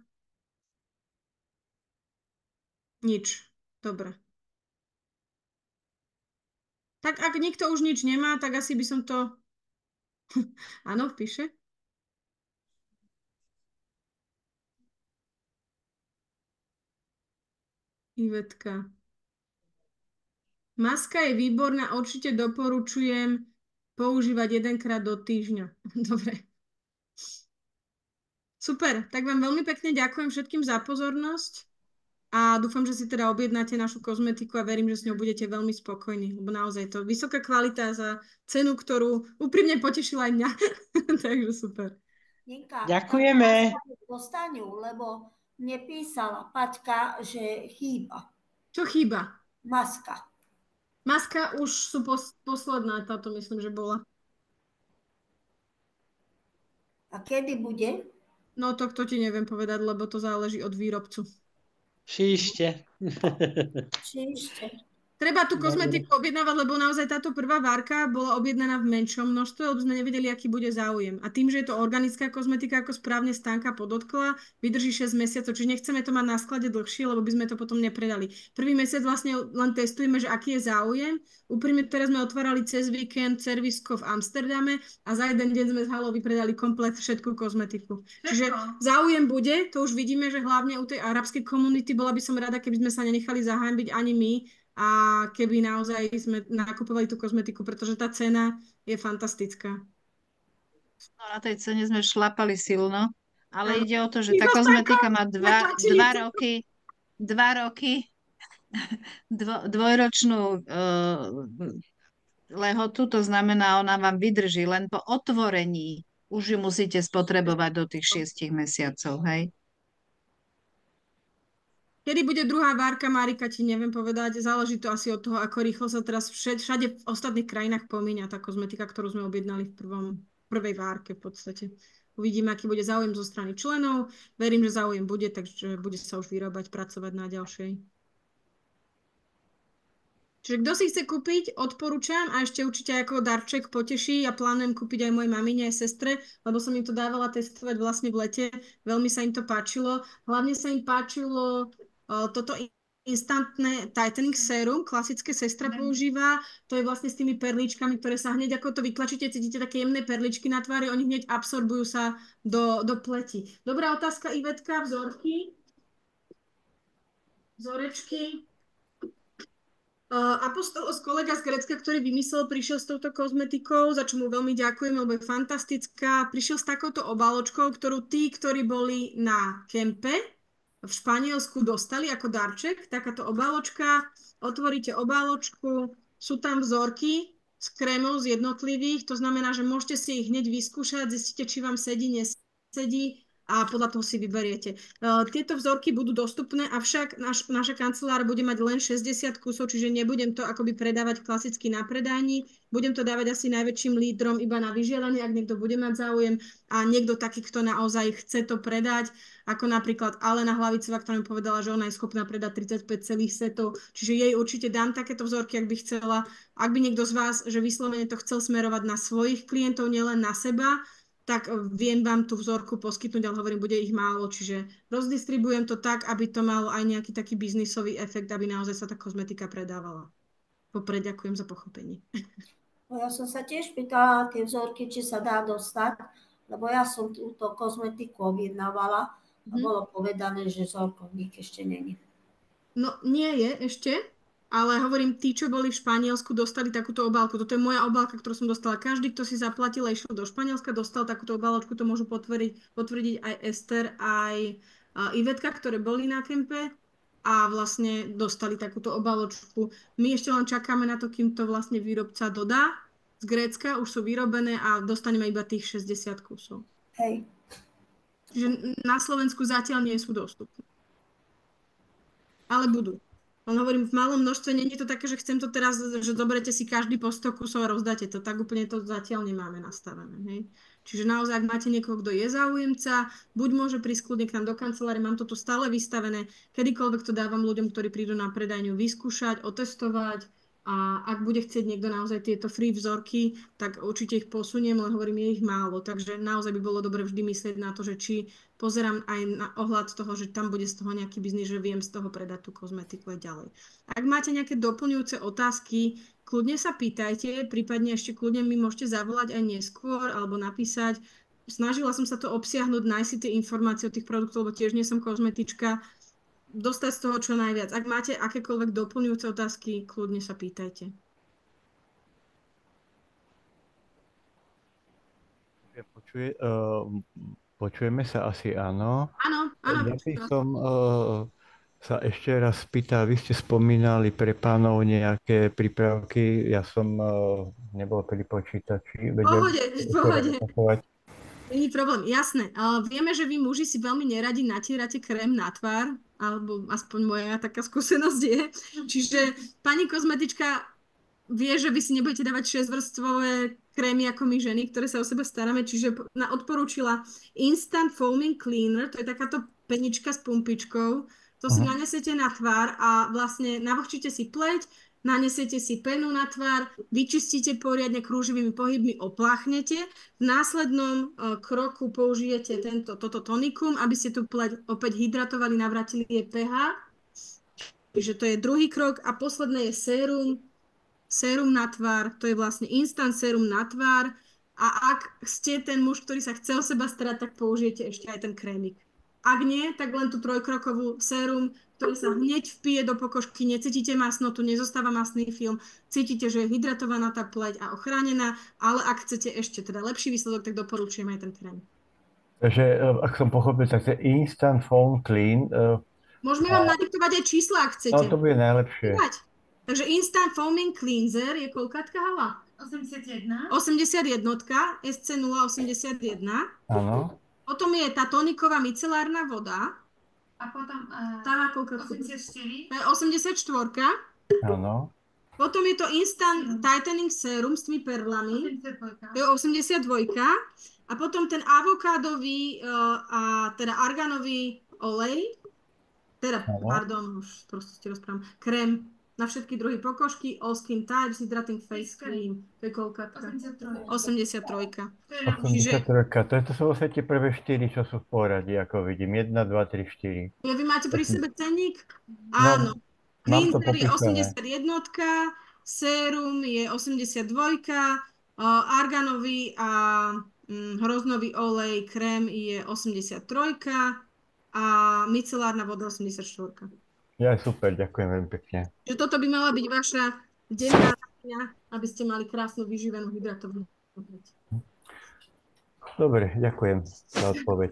Nič. Dobre. Tak ak nikto už nič nemá, tak asi by som to... Áno, píše. Ivetka. Maska je výborná, určite doporučujem používať 1-krát do týždňa. Dobre. Super, tak vám veľmi pekne ďakujem všetkým za pozornosť a dúfam, že si teda objednáte našu kozmetiku a verím, že s ňou budete veľmi spokojní, lebo naozaj to vysoká kvalita za cenu, ktorú úprimne potešila aj mňa. Takže super. Ninka, ďakujeme. Dostanú, lebo mne písala Paťka, že chýba. Čo chýba? Maska. Maska už sú posledná, táto myslím, že bola. A kedy bude? No to ti neviem povedať, lebo to záleží od výrobcu. Příště. Treba tú kozmetiku objednávať, lebo naozaj táto prvá várka bola objednaná v menšom množstve, lebo sme nevedeli, aký bude záujem. A tým, že je to organická kozmetika, ako správne Stanka podotkla, vydrží 6 mesiacov, čiže nechceme to mať na sklade dlhšie, lebo by sme to potom nepredali. Prvý mesiac vlastne len testujeme, že aký je záujem. Úprimne teraz sme otvárali cez víkend servisko v Amsterdame a za jeden deň sme z halou vypredali komplet všetku kozmetiku. Čiže záujem bude, to už vidíme, že hlavne u tej arabskej komunity bola by som rada, keby sme sa nenechali zahanbiť ani my, a keby naozaj sme nakupovali tú kozmetiku, pretože tá cena je fantastická. No, na tej cene sme šlapali silno, ale ide o to, že tá kozmetika má 2 roky dvojročnú lehotu, to znamená, ona vám vydrží, len po otvorení už ju musíte spotrebovať do tých 6 mesiacov, hej? Kedy bude druhá várka, Marika, ti neviem povedať. Záleží to asi od toho, ako rýchlo sa teraz všade v ostatných krajinách pomíňa tá kozmetika, ktorú sme objednali v prvej várke v podstate. Uvidíme, aký bude záujem zo strany členov. Verím, že záujem bude, takže bude sa už vyrábať, pracovať na ďalšej. Čiže kto si chce kúpiť, odporúčam a ešte určite ako darček poteší. Ja plánujem kúpiť aj mojej mamine, aj sestre, lebo som im to dávala testovať vlastne v lete. Veľmi sa im to páčilo. Hlavne sa im páčilo toto instantné tightening serum, klasické sestra používa. To je vlastne s tými perličkami, ktoré sa hneď ako to vytlačíte, cítite také jemné perličky na tvári, oni hneď absorbujú sa do pleti. Dobrá otázka, Ivetka, vzorky. Vzorečky. Apostolos, kolega z Grécka, ktorý vymyslel, prišiel s touto kozmetikou, za čo mu veľmi ďakujem, lebo je fantastická. Prišiel s takouto obáločkou, ktorú tí, ktorí boli na kempe v Španielsku, dostali ako darček. Takáto obáločka, otvoríte obáločku, sú tam vzorky z krémov z jednotlivých, to znamená, že môžete si ich hneď vyskúšať, zistíte, či vám sedí, nesedí a podľa toho si vyberiete. Tieto vzorky budú dostupné, avšak naša kancelária bude mať len 60 kusov, čiže nebudem to akoby predávať klasicky na predajni. Budem to dávať asi najväčším lídrom iba na vyžiadanie, ak niekto bude mať záujem a niekto taký, kto naozaj chce to predať, ako napríklad Alena Hlavicová, ktorá mi povedala, že ona je schopná predať 35 celých setov, čiže jej určite dám takéto vzorky, ak by chcela. Ak by niekto z vás, že vyslovene to chcel smerovať na svojich klientov, nielen na seba, tak viem vám tú vzorku poskytnúť, ale hovorím, bude ich málo, čiže rozdistribujem to tak, aby to malo aj nejaký taký biznisový efekt, aby naozaj sa tá kozmetika predávala. Popred ďakujem za pochopenie. Ja som sa tiež pýtala tie vzorky, či sa dá dostať, lebo ja som túto kozmetiku objednávala a bolo povedané, že vzorkovník ešte není. No nie je ešte, ale hovorím, tí, čo boli v Španielsku, dostali takúto obálku. Toto je moja obálka, ktorú som dostala. Každý, kto si zaplatil a išiel do Španielska, dostal takúto obálku. To môžu potvrdiť aj Ester, aj Ivetka, ktoré boli na kempe a vlastne dostali takúto obáločku. My ešte len čakáme na to, kým to vlastne výrobca dodá z Grécka. Už sú vyrobené a dostaneme iba tých 60 kusov. Hej. Čiže na Slovensku zatiaľ nie sú dostupné. Ale budú. On hovorím, v malom množstve, nie je to také, že chcem to teraz, že zoberete si každý po 100 kusov a rozdáte to. Tak úplne to zatiaľ nemáme nastavené. Hej? Čiže naozaj, ak máte niekoho, kto je záujemca, buď môže prísť kľudne k nám do kancelárie, mám to tu stále vystavené, kedykoľvek to dávam ľuďom, ktorí prídu na predajňu vyskúšať, otestovať a ak bude chcieť niekto naozaj tieto free vzorky, tak určite ich posuniem, len hovorím, je ich málo. Takže naozaj by bolo dobre vždy myslieť na to, že či pozerám aj na ohľad toho, že tam bude z toho nejaký biznis, že viem z toho predať tú kozmetiku aj ďalej. Ak máte nejaké doplňujúce otázky, kľudne sa pýtajte, prípadne ešte kľudne mi môžete zavolať aj neskôr alebo napísať. Snažila som sa to obsiahnuť, nájsť si tie informácie o tých produktoch, lebo tiež nie som kozmetička, dostať z toho čo najviac. Ak máte akékoľvek doplňujúce otázky, kľudne sa pýtajte. Počujeme sa asi, áno. Áno. Ja by som sa ešte raz spýtal, vy ste spomínali pre pánov nejaké prípravky, ja som nebol pri počítači. Pohode. Nie je problém, jasné. Vieme, že vy muži si veľmi neradi natierate krém na tvár, alebo aspoň moja taká skúsenosť je. Čiže pani kozmetička vie, že vy si nebudete dávať 6-vrstvové krémy ako my ženy, ktoré sa o seba staráme, čiže odporúčila Instant Foaming Cleaner, to je takáto penička s pumpičkou, to si nanesete na tvár a vlastne navlhčíte si pleť, nanesete si penu na tvár, vyčistíte poriadne krúživými pohybmi, opláchnete. V následnom kroku použijete toto tonikum, aby ste tú pleť opäť hydratovali, navrátili jej pH. Čiže to je druhý krok. A posledné je sérum. Sérum na tvár, to je vlastne instant sérum na tvár. A ak ste ten muž, ktorý sa chce o seba starať, tak použijete ešte aj ten krémik. Ak nie, tak len tú trojkrokovú sérum, ktorý sa hneď vpije do pokožky, necítite masnotu, nezostáva masný film, cítite, že je hydratovaná tá pleť a ochránená, ale ak chcete ešte teda lepší výsledok, tak doporučujem aj ten krém. Takže, ak som pochopil, tak to je Instant Foam Clean. Môžeme vám nadiktovať aj čísla, ak chcete. No, to bude najlepšie. Takže Instant Foaming Cleanser je koľkátka, Hala? 81. 81, SC081. Áno. Potom je tá toniková micelárna voda. A A potom Tá, koľko? 84. To je 84. Áno. Potom je to Instant Tightening Serum s tými perlami. 82. To je 82. A potom ten avokádový a teda arganový olej. Teda, Áno. pardon, už proste si rozprávam. Krém na všetky druhy pokožky, All Skin Types, Hydrating Face Cream. To je koľkátka? 83. 83. To je na 83. To sú vlastne tie prvé 4, čo sú v poradí, ako vidím. 1, 2, 3, 4. Vy máte pri sebe cenník? No, Áno. mám to Cleanser je popísané. 81, sérum je 82, arganový a hroznový olej, krém je 83 a micelárna voda 84. Ja, super, ďakujem veľmi pekne. Že toto by mala byť vaša denná dňa, aby ste mali krásnu, vyživenú, hydratovanú. Dobre, ďakujem za odpoveď.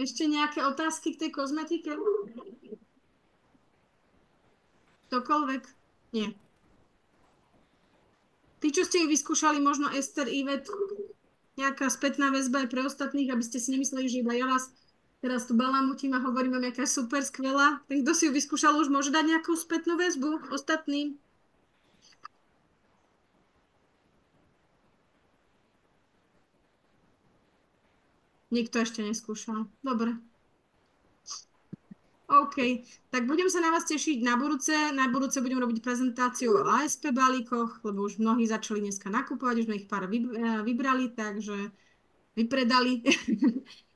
Ešte nejaké otázky k tej kozmetike? Ktokoľvek? Nie. Tí, čo ste ich vyskúšali, možno Ester, Ivet, nejaká spätná väzba aj pre ostatných, aby ste si nemysleli, že iba ja vás teraz tu balamutím a hovorím vám, jaká je super skvelá. Ten, kto si ju vyskúšal, už môže dať nejakú spätnú väzbu ostatným. Nikto ešte neskúšal. Dobre. OK, tak budem sa na vás tešiť na budúce. Na budúce budem robiť prezentáciu o ASP balíkoch, lebo už mnohí začali dneska nakupovať, už sme ich pár vybrali, takže vypredali.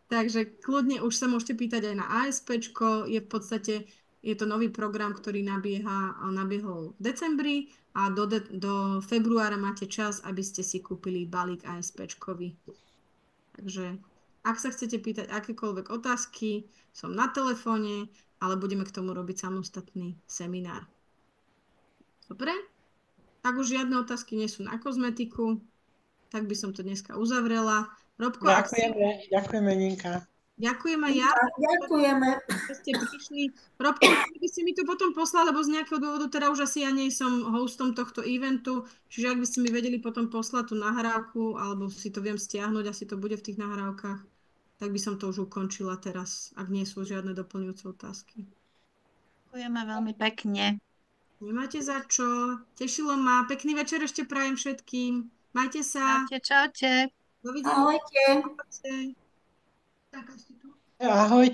Takže kľudne už sa môžete pýtať aj na ASPčko. Je v podstate, je to nový program, ktorý nabiehol v decembri a do februára máte čas, aby ste si kúpili balík ASPčkový. Takže ak sa chcete pýtať akékoľvek otázky, som na telefóne, ale budeme k tomu robiť samostatný seminár. Dobre? Ak už žiadne otázky nie sú na kozmetiku, tak by som to dneska uzavrela. Robko, Ďakujeme, Ninka. Ďakujem aj ja. Ďakujeme. Že ste prišli. Robko, by ste mi to potom poslali, lebo z nejakého dôvodu teda už asi ja nie som hostom tohto eventu, čiže ak by ste mi vedeli potom poslať tú nahrávku, alebo si to viem stiahnuť, asi to bude v tých nahrávkach, tak by som to už ukončila teraz, ak nie sú žiadne doplňujúce otázky. Ďakujeme veľmi pekne. Nemáte za čo. Tešilo ma. Pekný večer ešte prajem všetkým. Majte sa. Čaute. Dovidenia. Ahojte. taká si tu. Ahojte.